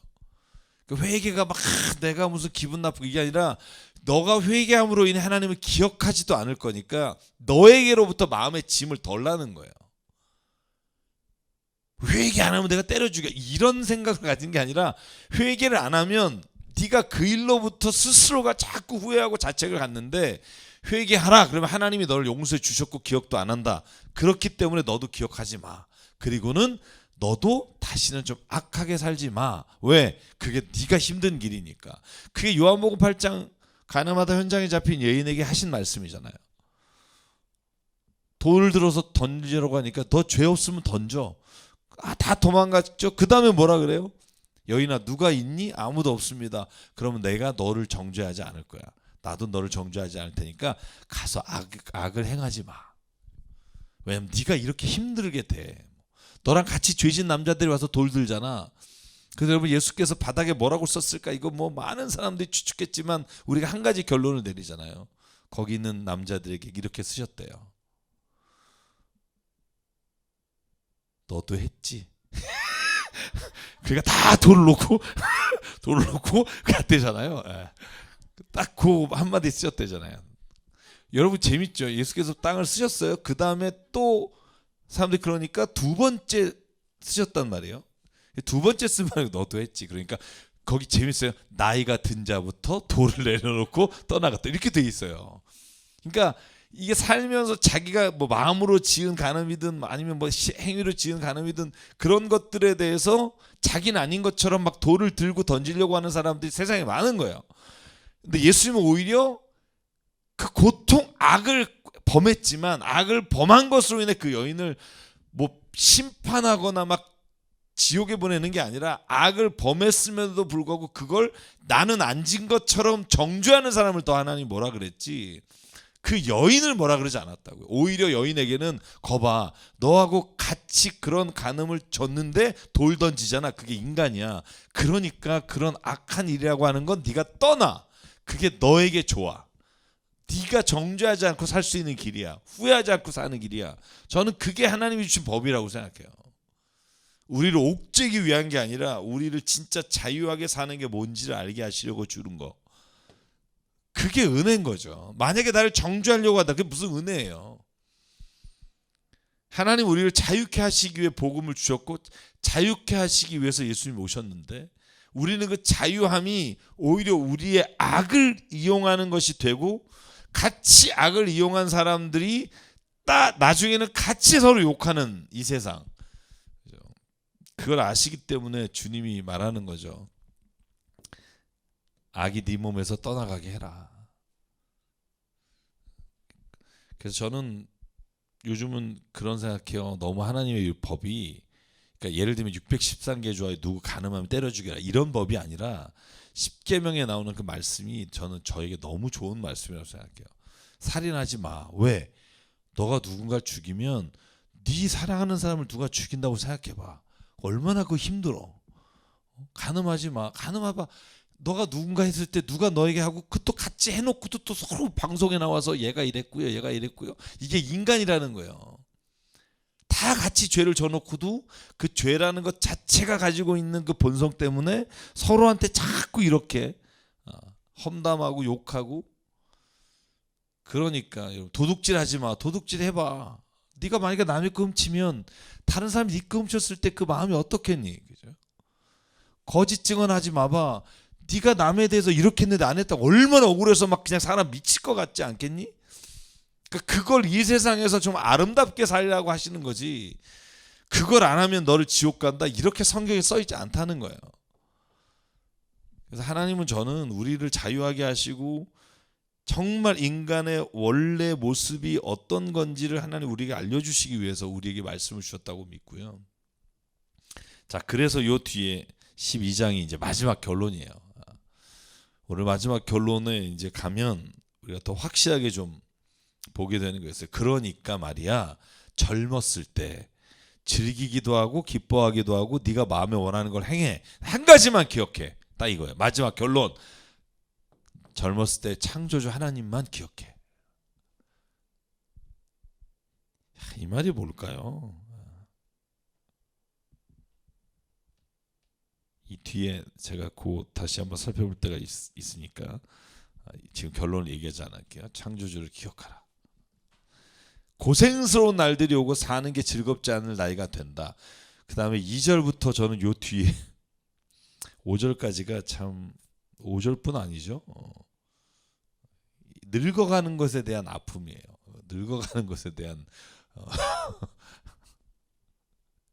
그 회개가 막 내가 무슨 기분 나쁘고 이게 아니라 너가 회개함으로 인해 하나님을 기억하지도 않을 거니까 너에게로부터 마음의 짐을 덜 나는 거예요. 회개 안 하면 내가 때려 죽여 이런 생각을 가진 게 아니라 회개를 안 하면 네가 그 일로부터 스스로가 자꾸 후회하고 자책을 갖는데, 회개하라 그러면 하나님이 너를 용서해 주셨고 기억도 안 한다. 그렇기 때문에 너도 기억하지 마. 그리고는 너도 다시는 좀 악하게 살지 마. 왜? 그게 네가 힘든 길이니까. 그게 요한복음 8장 가늠하다 현장에 잡힌 여인에게 하신 말씀이잖아요. 돌을 들어서 던지라고 하니까 너 죄 없으면 던져. 다 도망갔죠. 그 다음에 뭐라 그래요? 여인아 누가 있니? 아무도 없습니다. 그러면 내가 너를 정죄하지 않을 거야. 나도 너를 정죄하지 않을 테니까 가서 악을 행하지 마. 왜냐면 네가 이렇게 힘들게 돼. 너랑 같이 죄진 남자들이 와서 돌 들잖아. 그래서 여러분 예수께서 바닥에 뭐라고 썼을까? 이거 뭐 많은 사람들이 추측했지만 우리가 한 가지 결론을 내리잖아요. 거기 있는 남자들에게 이렇게 쓰셨대요. 너도 했지. 그러니까 다 돌을 놓고 갔대잖아요. 딱 그 한마디 쓰셨대잖아요. 여러분 재밌죠? 예수께서 땅을 쓰셨어요. 그 다음에 또 사람들이 그러니까 두 번째 쓰셨단 말이에요. 두 번째 쓴 말이 너도 했지. 그러니까 거기 재밌어요. 나이가 든 자부터 돌을 내려놓고 떠나갔다 이렇게 돼 있어요. 그러니까 이게 살면서 자기가 뭐 마음으로 지은 간음이든 아니면 뭐 행위로 지은 간음이든 그런 것들에 대해서 자기는 아닌 것처럼 막 돌을 들고 던지려고 하는 사람들이 세상에 많은 거예요. 근데 예수님은 오히려 그 고통, 악을 범했지만 악을 범한 것으로 인해 그 여인을 뭐 심판하거나 막 지옥에 보내는 게 아니라 악을 범했음에도 불구하고 그걸 나는 안 진 것처럼 정죄하는 사람을 더 하나님 뭐라 그랬지, 그 여인을 뭐라 그러지 않았다고요. 오히려 여인에게는 거봐 너하고 같이 그런 간음을 졌는데 돌 던지잖아. 그게 인간이야. 그러니까 그런 악한 일이라고 하는 건 네가 떠나. 그게 너에게 좋아. 네가 정죄하지 않고 살 수 있는 길이야. 후회하지 않고 사는 길이야. 저는 그게 하나님이 주신 법이라고 생각해요. 우리를 옥죄기 위한 게 아니라 우리를 진짜 자유하게 사는 게 뭔지를 알게 하시려고 주는 거. 그게 은혜인 거죠. 만약에 나를 정죄하려고 한다. 그게 무슨 은혜예요. 하나님 우리를 자유케 하시기 위해 복음을 주셨고 자유케 하시기 위해서 예수님이 오셨는데 우리는 그 자유함이 오히려 우리의 악을 이용하는 것이 되고 같이 악을 이용한 사람들이 나중에는 같이 서로 욕하는 이 세상. 그걸 아시기 때문에 주님이 말하는 거죠. 악이 네 몸에서 떠나가게 해라. 그래서 저는 요즘은 그런 생각해요. 너무 하나님의 법이, 그러니까 예를 들면 613개 좋아요. 누구 가늠하면 때려 죽여라. 이런 법이 아니라 10계명에 나오는 그 말씀이 저는 저에게 너무 좋은 말씀이라고 생각해요. 살인하지 마. 왜? 너가 누군가를 죽이면 네 사랑하는 사람을 누가 죽인다고 생각해봐. 얼마나 그 힘들어. 가늠하지 마. 가늠해봐. 너가 누군가 했을 때 누가 너에게 하고 그 또 같이 해놓고도 또 서로 방송에 나와서 얘가 이랬고요, 얘가 이랬고요. 이게 인간이라는 거예요. 다 같이 죄를 져놓고도 그 죄라는 것 자체가 가지고 있는 그 본성 때문에 서로한테 자꾸 이렇게 험담하고 욕하고. 그러니까 도둑질하지 마. 도둑질 해봐. 네가 만약에 남의 거 훔치면 다른 사람이 네 거 훔쳤을 때 그 마음이 어떻겠니? 그죠? 거짓 증언하지 마봐. 네가 남에 대해서 이렇게 했는데 안 했다고 얼마나 억울해서 막 그냥 사람 미칠 것 같지 않겠니? 그걸 이 세상에서 좀 아름답게 살려고 하시는 거지. 그걸 안 하면 너를 지옥 간다. 이렇게 성경에 써 있지 않다는 거예요. 그래서 하나님은 저는 우리를 자유하게 하시고 정말 인간의 원래 모습이 어떤 건지를 하나님 우리에게 알려주시기 위해서 우리에게 말씀을 주셨다고 믿고요. 자, 그래서 요 뒤에 12장이 이제 마지막 결론이에요. 오늘 마지막 결론에 이제 가면 우리가 더 확실하게 좀 보게 되는 거였어요. 그러니까 말이야, 젊었을 때 즐기기도 하고 기뻐하기도 하고 네가 마음에 원하는 걸 행해. 한 가지만 기억해. 딱 이거예요. 마지막 결론. 젊었을 때 창조주 하나님만 기억해. 이 말이 뭘까요? 이 뒤에 제가 곧 다시 한번 살펴볼 때가 있으니까 지금 결론을 얘기하지 않을게요. 창조주를 기억하라. 고생스러운 날들이 오고 사는 게 즐겁지 않을 나이가 된다. 그 다음에 2절부터 저는 요 뒤에 5절까지가 참 5절뿐 아니죠. 늙어가는 것에 대한 아픔이에요. 늙어가는 것에 대한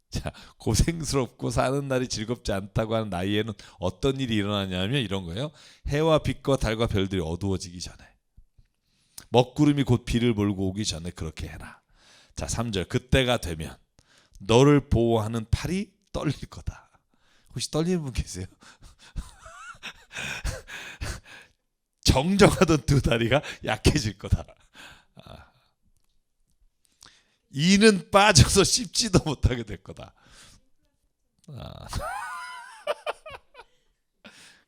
자, 고생스럽고 사는 날이 즐겁지 않다고 하는 나이에는 어떤 일이 일어나냐면 이런 거예요. 해와 빛과 달과 별들이 어두워지기 전에, 먹구름이 곧 비를 몰고 오기 전에 그렇게 해라. 자, 3절. 그때가 되면 너를 보호하는 팔이 떨릴 거다. 혹시 떨리는 분 계세요? 정정하던 두 다리가 약해질 거다. 이는 빠져서 씹지도 못하게 될 거다.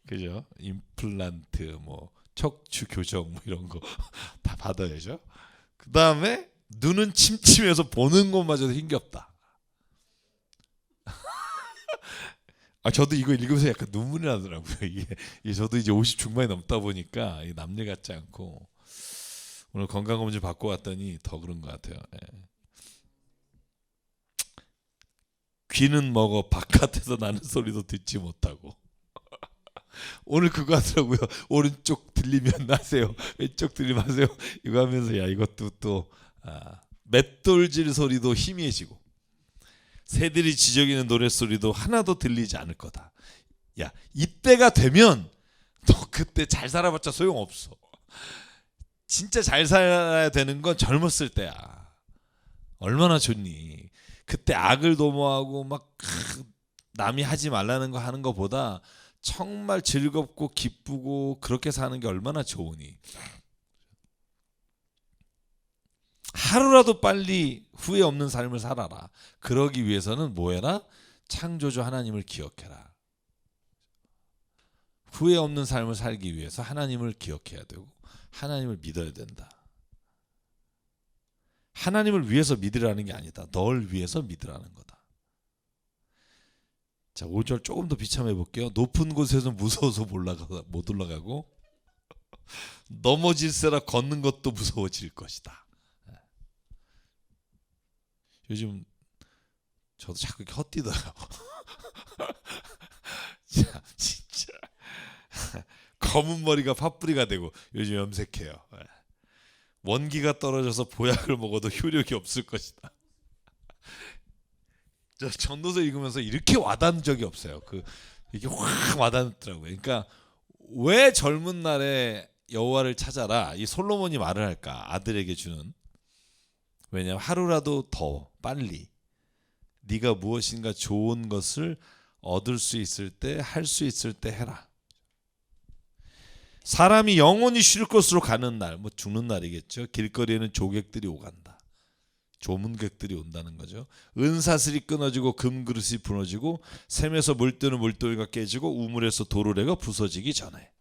그죠? 임플란트, 뭐 척추 교정, 뭐 이런 거 다 받아야죠. 그 다음에 눈은 침침해서 보는 것마저도 힘겹다. 저도 이거 읽으면서 약간 눈물이 나더라고요. 이게 저도 이제 50 중반이 넘다 보니까 남일 같지 않고 오늘 건강검진 받고 왔더니 더 그런 것 같아요. 예. 귀는 먹어 바깥에서 나는 소리도 듣지 못하고. 오늘 그거 하더라고요. 오른쪽 들리면 나세요, 왼쪽 들리면 하세요. 이거 하면서 야, 이것도 또 맷돌질 소리도 희미해지고 새들이 지저귀는 노랫소리도 하나도 들리지 않을 거다. 야, 이때가 되면 너 그때 잘 살아봤자 소용없어. 진짜 잘 살아야 되는 건 젊었을 때야. 얼마나 좋니. 그때 악을 도모하고 막 남이 하지 말라는 거 하는 것보다 정말 즐겁고 기쁘고 그렇게 사는 게 얼마나 좋으니. 하루라도 빨리 후회 없는 삶을 살아라. 그러기 위해서는 뭐 해라? 창조주 하나님을 기억해라. 후회 없는 삶을 살기 위해서 하나님을 기억해야 되고 하나님을 믿어야 된다. 하나님을 위해서 믿으라는 게 아니다. 널 위해서 믿으라는 거다. 자, 5절 조금 더 비참해 볼게요. 높은 곳에서 무서워서 못 올라가고 넘어질세라 걷는 것도 무서워질 것이다. 요즘 저도 자꾸 이렇게 헛디더라고. 자, 진짜 검은 머리가 팥뿌리가 되고 요즘 염색해요. 원기가 떨어져서 보약을 먹어도 효력이 없을 것이다. 저 전도서 읽으면서 이렇게 와닿은 적이 없어요. 이게 확 와닿더라고요. 그러니까 왜 젊은 날에 여호와를 찾아라 이 솔로몬이 말을 할까? 아들에게 주는. 왜냐하면 하루라도 더 빨리 네가 무엇인가 좋은 것을 얻을 수 있을 때, 할 수 있을 때 해라. 사람이 영원히 쉴 곳으로 가는 날, 뭐 죽는 날이겠죠. 길거리에는 조객들이 오간다. 조문객들이 온다는 거죠. 은사슬이 끊어지고 금그릇이 부러지고 샘에서 물뜨는 물더미가 깨지고 우물에서 도르래가 부서지기 전에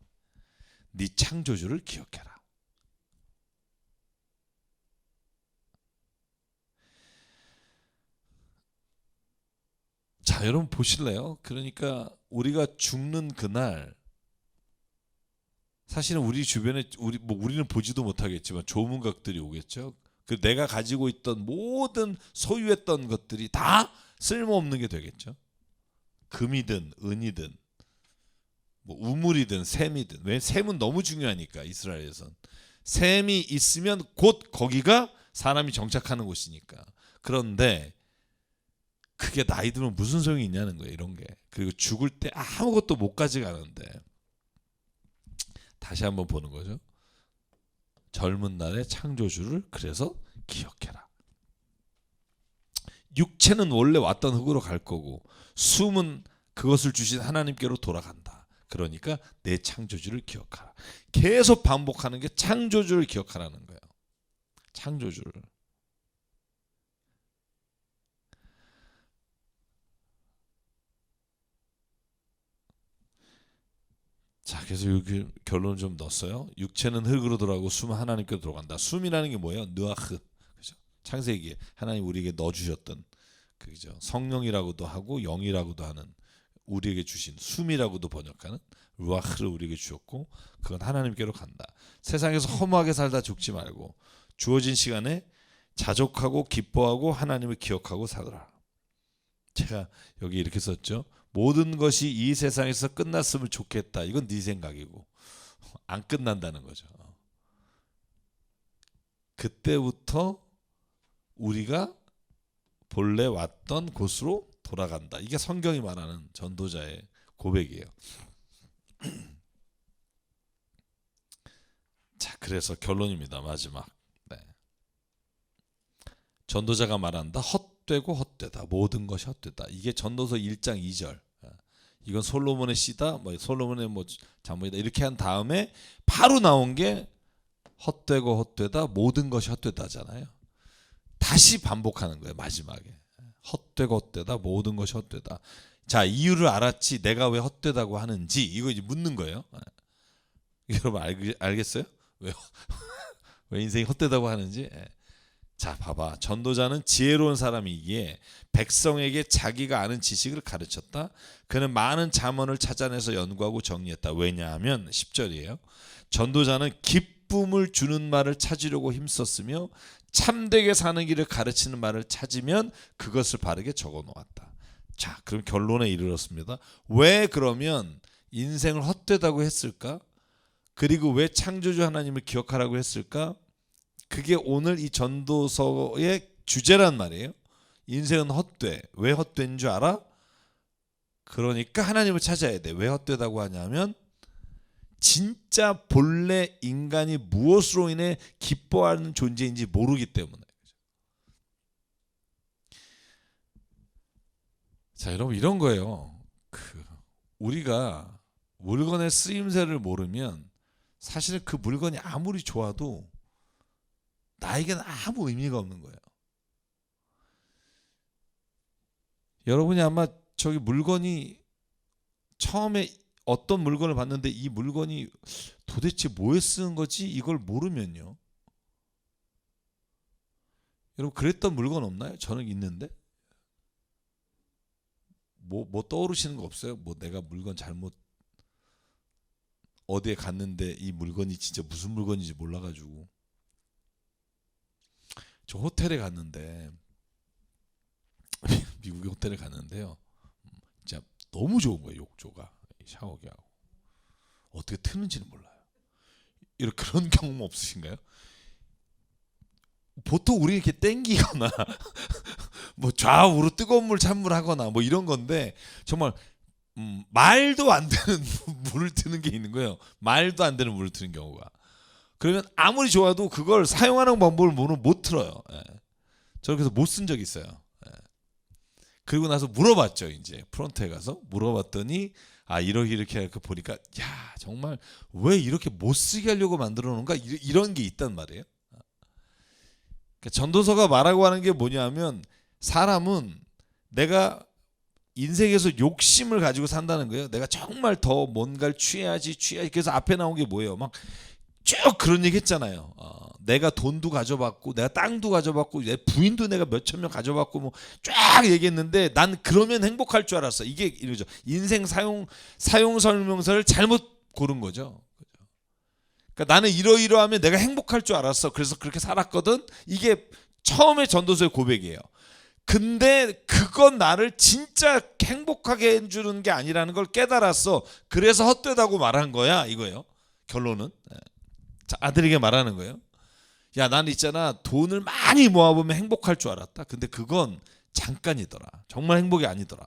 네 창조주를 기억해라. 자, 여러분 보실래요? 그러니까 우리가 죽는 그날 사실은 우리 주변에 우리는 보지도 못하겠지만 조문객들이 오겠죠. 그 내가 가지고 있던 모든 소유했던 것들이 다 쓸모없는 게 되겠죠. 금이든 은이든 뭐 우물이든 샘이든. 왜 샘은 너무 중요하니까 이스라엘에선. 샘이 있으면 곧 거기가 사람이 정착하는 곳이니까. 그런데 그게 나이 들면 무슨 소용이 있냐는 거예요. 이런 게. 그리고 죽을 때 아무것도 못 가져가는데 다시 한번 보는 거죠. 젊은 날의 창조주를 그래서 기억해라. 육체는 원래 왔던 흙으로 갈 거고 숨은 그것을 주신 하나님께로 돌아간다. 그러니까 내 창조주를 기억하라. 계속 반복하는 게 창조주를 기억하라는 거예요. 창조주를. 자, 그래서 여기 결론을 좀 넣었어요. 육체는 흙으로 돌아가고 숨은 하나님께로 돌아간다. 숨이라는 게 뭐예요? 느아흐. 그죠? 창세기에 하나님 우리에게 넣어 주셨던 그죠? 성령이라고도 하고 영이라고도 하는 우리에게 주신 숨이라고도 번역하는 루아흐를 우리에게 주셨고 그건 하나님께로 간다. 세상에서 허무하게 살다 죽지 말고 주어진 시간에 자족하고 기뻐하고 하나님을 기억하고 살아라. 제가 여기 이렇게 썼죠. 모든 것이 이 세상에서 끝났으면 좋겠다. 이건 네 생각이고 안 끝난다는 거죠. 그때부터 우리가 본래 왔던 곳으로 돌아간다. 이게 성경이 말하는 전도자의 고백이에요. 자, 그래서 결론입니다. 마지막. 네. 전도자가 말한다. 헛되고 헛되다. 모든 것이 헛되다. 이게 전도서 1장 2절. 이건 솔로몬의 시다. 뭐 솔로몬의 뭐 잠언이다. 이렇게 한 다음에 바로 나온 게 헛되고 헛되다. 모든 것이 헛되다잖아요. 다시 반복하는 거예요. 마지막에. 헛되고 헛되다. 모든 것이 헛되다. 자, 이유를 알았지. 내가 왜 헛되다고 하는지 이거 이제 묻는 거예요. 여러분 알겠어요? 왜 인생이 헛되다고 하는지? 자, 봐봐. 전도자는 지혜로운 사람이기에 백성에게 자기가 아는 지식을 가르쳤다. 그는 많은 잠언을 찾아내서 연구하고 정리했다. 왜냐하면 10절이에요. 전도자는 기쁨을 주는 말을 찾으려고 힘썼으며 참되게 사는 길을 가르치는 말을 찾으면 그것을 바르게 적어 놓았다. 자, 그럼 결론에 이르렀습니다. 왜 그러면 인생을 헛되다고 했을까? 그리고 왜 창조주 하나님을 기억하라고 했을까? 그게 오늘 이 전도서의 주제란 말이에요. 인생은 헛돼. 왜 헛된 줄 알아? 그러니까 하나님을 찾아야 돼. 왜 헛되다고 하냐면 진짜 본래 인간이 무엇으로 인해 기뻐하는 존재인지 모르기 때문에. 자, 여러분 이런 거예요. 우리가 물건의 쓰임새를 모르면 사실은 그 물건이 아무리 좋아도 나에게는 아무 의미가 없는 거예요. 여러분이 아마 저기 물건이 처음에 어떤 물건을 봤는데 이 물건이 도대체 뭐에 쓰는 거지? 이걸 모르면요. 여러분 그랬던 물건 없나요? 저는 있는데. 뭐 떠오르시는 거 없어요? 뭐 내가 물건 잘못 어디에 갔는데 이 물건이 진짜 무슨 물건인지 몰라가지고 저 호텔에 갔는데 미국의 호텔에 갔는데요. 진짜 너무 좋은 거예요. 욕조가 샤워기하고 어떻게 트는지는 몰라요. 이런 그런 경험 없으신가요? 보통 우리 이렇게 땡기거나 뭐 좌우로 뜨거운 물 찬물 하거나 뭐 이런 건데 정말 말도 안 되는 물을 트는 게 있는 거예요. 말도 안 되는 물을 트는 경우가. 그러면 아무리 좋아도 그걸 사용하는 방법을 못 틀어요. 예. 저는 그래서 못 쓴 적이 있어요. 예. 그리고 나서 물어봤죠. 이제 프론트에 가서 물어봤더니 아 이렇게 보니까 야 정말 왜 이렇게 못 쓰게 하려고 만들어 놓은가 이런 게 있단 말이에요. 그러니까 전도서가 말하고 하는 게 뭐냐면 사람은 내가 인생에서 욕심을 가지고 산다는 거예요. 내가 정말 더 뭔가를 취해야지. 그래서 앞에 나온 게 뭐예요? 막 쭉 그런 얘기 했잖아요. 내가 돈도 가져봤고 내가 땅도 가져봤고 내 부인도 내가 몇천 명 가져봤고 뭐 쫙 얘기했는데 난 그러면 행복할 줄 알았어. 이게 이러죠. 인생 사용 설명서를 잘못 고른 거죠. 그러니까 나는 이러이러하면 내가 행복할 줄 알았어. 그래서 그렇게 살았거든. 이게 처음에 전도서의 고백이에요. 근데 그건 나를 진짜 행복하게 해주는 게 아니라는 걸 깨달았어. 그래서 헛되다고 말한 거야 이거예요. 결론은 아들에게 말하는 거예요. 야 나는 있잖아 돈을 많이 모아보면 행복할 줄 알았다. 근데 그건 잠깐이더라. 정말 행복이 아니더라.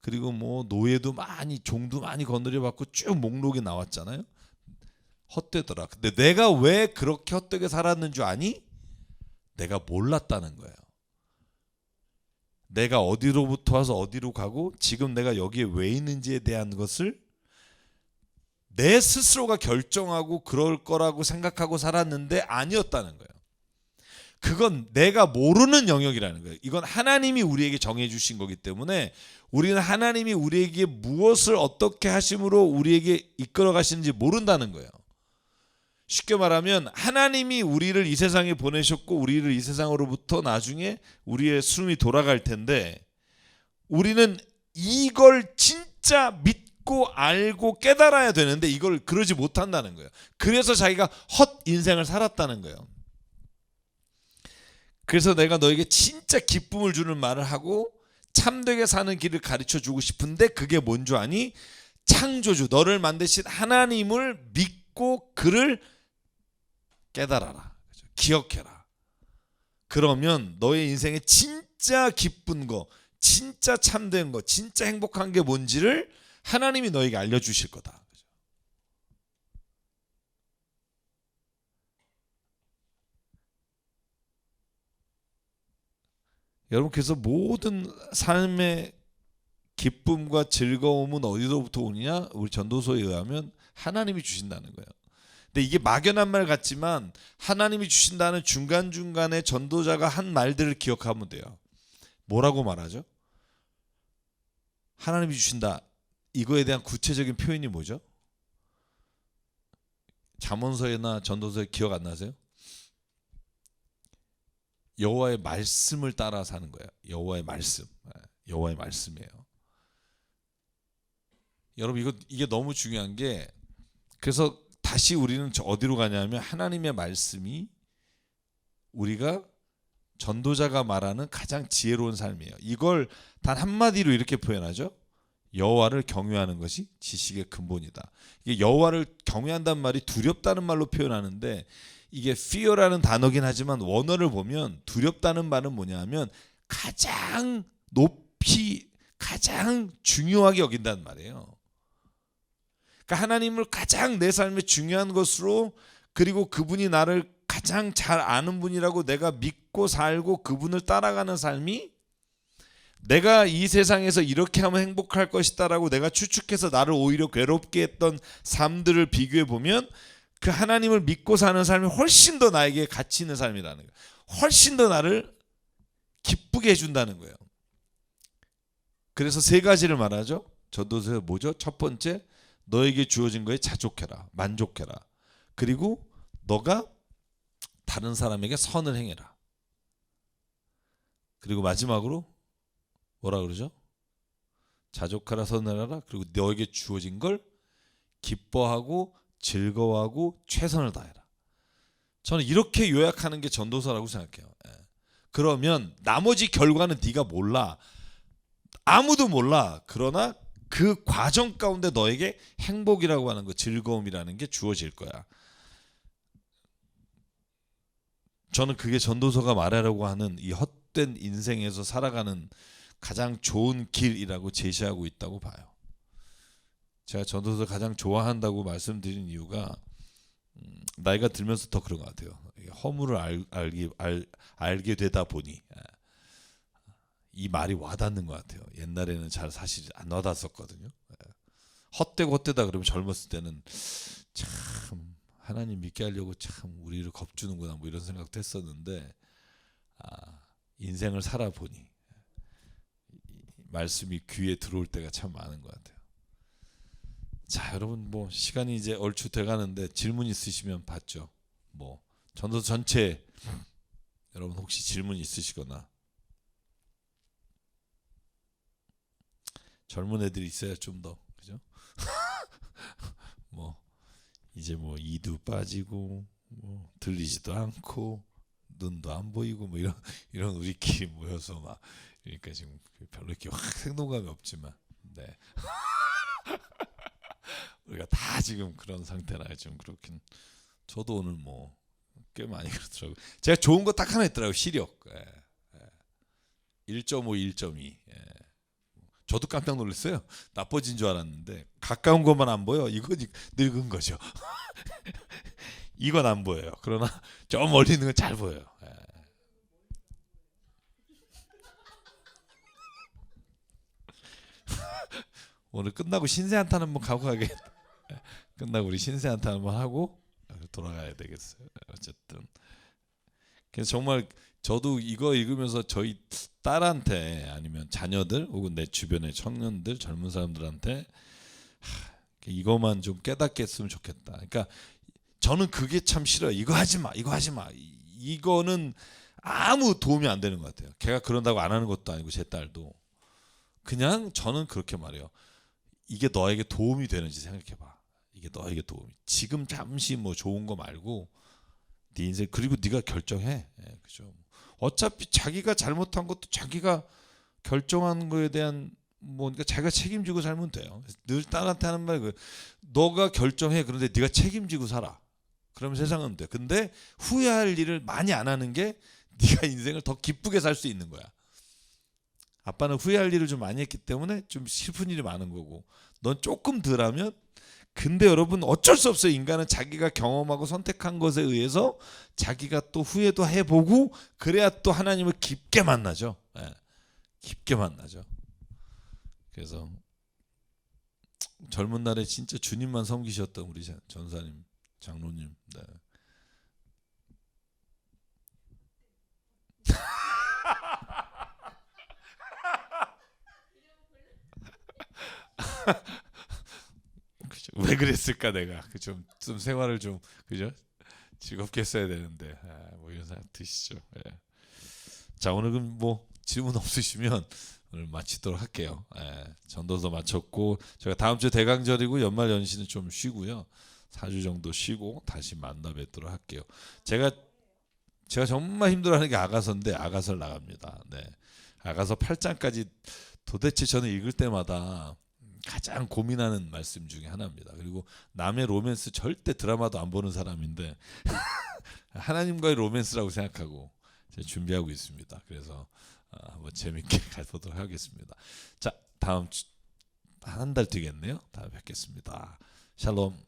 그리고 뭐 노예도 많이 종도 많이 건드려받고 쭉 목록이 나왔잖아요. 헛되더라. 근데 내가 왜 그렇게 헛되게 살았는 줄 아니? 내가 몰랐다는 거예요. 내가 어디로부터 와서 어디로 가고 지금 내가 여기에 왜 있는지에 대한 것을 내 스스로가 결정하고 그럴 거라고 생각하고 살았는데 아니었다는 거예요. 그건 내가 모르는 영역이라는 거예요. 이건 하나님이 우리에게 정해 주신 거기 때문에 우리는 하나님이 우리에게 무엇을 어떻게 하심으로 우리에게 이끌어 가시는지 모른다는 거예요. 쉽게 말하면 하나님이 우리를 이 세상에 보내셨고 우리를 이 세상으로부터 나중에 우리의 숨이 돌아갈 텐데 우리는 이걸 진짜 믿고 알고 깨달아야 되는데 이걸 그러지 못한다는 거예요. 그래서 자기가 헛 인생을 살았다는 거예요. 그래서 내가 너에게 진짜 기쁨을 주는 말을 하고 참되게 사는 길을 가르쳐 주고 싶은데 그게 뭔 줄 아니? 창조주 너를 만드신 하나님을 믿고 그를 깨달아라. 기억해라. 그러면 너의 인생에 진짜 기쁜 거, 진짜 참된 거, 진짜 행복한 게 뭔지를 하나님이 너에게 알려주실 거다. 여러분 그래서 모든 삶의 기쁨과 즐거움은 어디로부터 오느냐? 우리 전도서에 의하면 하나님이 주신다는 거예요. 근데 이게 막연한 말 같지만 하나님이 주신다는 중간중간에 전도자가 한 말들을 기억하면 돼요. 뭐라고 말하죠? 하나님이 주신다. 이거에 대한 구체적인 표현이 뭐죠? 잠언서에나 전도서에 기억 안 나세요? 여호와의 말씀을 따라 사는 거예요. 여호와의 말씀. 여호와의 말씀이에요. 여러분 이게 너무 중요한 게 그래서 다시 우리는 어디로 가냐면 하나님의 말씀이 우리가 전도자가 말하는 가장 지혜로운 삶이에요. 이걸 단 한마디로 이렇게 표현하죠. 여호와를 경외하는 것이 지식의 근본이다. 이게 여호와를 경외한다는 말이 두렵다는 말로 표현하는데 이게 fear라는 단어긴 하지만 원어를 보면 두렵다는 말은 뭐냐면 가장 높이 가장 중요하게 여긴다는 말이에요. 그러니까 하나님을 가장 내 삶에 중요한 것으로 그리고 그분이 나를 가장 잘 아는 분이라고 내가 믿고 살고 그분을 따라가는 삶이 내가 이 세상에서 이렇게 하면 행복할 것이다라고 내가 추측해서 나를 오히려 괴롭게 했던 삶들을 비교해 보면 그 하나님을 믿고 사는 삶이 훨씬 더 나에게 가치 있는 삶이라는 거예요. 훨씬 더 나를 기쁘게 해준다는 거예요. 그래서 세 가지를 말하죠. 전도서에 뭐죠? 첫 번째, 너에게 주어진 거에 자족해라. 만족해라. 그리고 너가 다른 사람에게 선을 행해라. 그리고 마지막으로 뭐라 그러죠? 자족하라 선언하라. 그리고 너에게 주어진 걸 기뻐하고 즐거워하고 최선을 다해라. 저는 이렇게 요약하는 게 전도서라고 생각해요. 그러면 나머지 결과는 네가 몰라. 아무도 몰라. 그러나 그 과정 가운데 너에게 행복이라고 하는 거, 즐거움이라는 게 주어질 거야. 저는 그게 전도서가 말하려고 하는 이 헛된 인생에서 살아가는 가장 좋은 길이라고 제시하고 있다고 봐요. 제가 전도서 가장 좋아한다고 말씀드린 이유가 나이가 들면서 더 그런 것 같아요. 허물을 알게 되다 보니 이 말이 와닿는 것 같아요. 옛날에는 잘 사실 안 와닿았었거든요. 헛되고 헛되다 그러면 젊었을 때는 참 하나님 믿게 하려고 참 우리를 겁주는구나 뭐 이런 생각도 했었는데 인생을 살아보니 말씀이 귀에 들어올 때가 참 많은 것 같아요. 자, 여러분 뭐 시간이 이제 얼추 돼가는데 질문 있으시면 받죠. 뭐 전도서 전체 여러분 혹시 질문 있으시거나 젊은 애들이 있어야 좀 더 그죠? 뭐 이제 뭐 이도 빠지고 뭐 들리지도 않고 눈도 안 보이고 뭐 이런 우리끼리 모여서 막 그러니까 지금 별로 이렇게 확 생동감이 없지만 네. 우리가 다 지금 그런 상태라 좀 그렇긴. 저도 오늘 뭐 꽤 많이 그렇더라고요. 제가 좋은 거 딱 하나 있더라고요. 시력 1.5, 1.2. 저도 깜짝 놀랐어요. 나빠진 줄 알았는데 가까운 것만 안 보여. 이건 늙은 거죠. 이건 안 보여요. 그러나 저 멀리 있는 건 잘 보여요. 오늘 끝나고 신세 한탄 한번 가고 가겠다. 끝나고 우리 신세 한탄 한번 하고 돌아가야 되겠어요. 어쨌든 그래서 정말 저도 이거 읽으면서 저희 딸한테 아니면 자녀들 혹은 내 주변의 청년들 젊은 사람들한테 이거만 좀 깨닫게 했으면 좋겠다. 그러니까 저는 그게 참 싫어요. 이거 하지 마. 이거 하지 마. 이거는 아무 도움이 안 되는 것 같아요. 걔가 그런다고 안 하는 것도 아니고 제 딸도. 그냥 저는 그렇게 말해요. 이게 너에게 도움이 되는지 생각해봐. 이게 너에게 도움이. 지금 잠시 뭐 좋은 거 말고 네 인생 그리고 네가 결정해. 그죠? 어차피 자기가 잘못한 것도 자기가 결정한 거에 대한 뭐 그러니까 자기가 책임지고 살면 돼요. 늘 딸한테 하는 말 그 너가 결정해. 그런데 네가 책임지고 살아. 그러면 세상은 돼. 근데 후회할 일을 많이 안 하는 게 네가 인생을 더 기쁘게 살 수 있는 거야. 아빠는 후회할 일을 좀 많이 했기 때문에 좀 슬픈 일이 많은 거고 넌 조금 덜 하면 근데 여러분 어쩔 수 없어요. 인간은 자기가 경험하고 선택한 것에 의해서 자기가 또 후회도 해보고 그래야 또 하나님을 깊게 만나죠. 깊게 만나죠. 그래서 젊은 날에 진짜 주님만 섬기셨던 우리 전사님 장로님 네. 왜 그랬을까 내가 좀 생활을 좀 그죠 즐겁게 했어야 되는데 뭐 이런 생각 드시죠. 자 오늘은 뭐 질문 없으시면 오늘 마치도록 할게요. 전도서 마쳤고 제가 다음 주 대강절이고 연말 연시는 좀 쉬고요. 4주 정도 쉬고 다시 만나 뵙도록 할게요. 제가 정말 힘들어하는 게 아가서인데 아가서를 나갑니다. 네. 아가서 8장까지 도대체 저는 읽을 때마다 가장 고민하는 말씀 중에 하나입니다. 그리고 남의 로맨스 절대 드라마도 안 보는 사람인데 하나님과의 로맨스라고 생각하고 준비하고 있습니다. 그래서 한번 재밌게 가보도록 하겠습니다. 자 다음 주 한 달 뒤겠네요. 다음에 뵙겠습니다. 샬롬.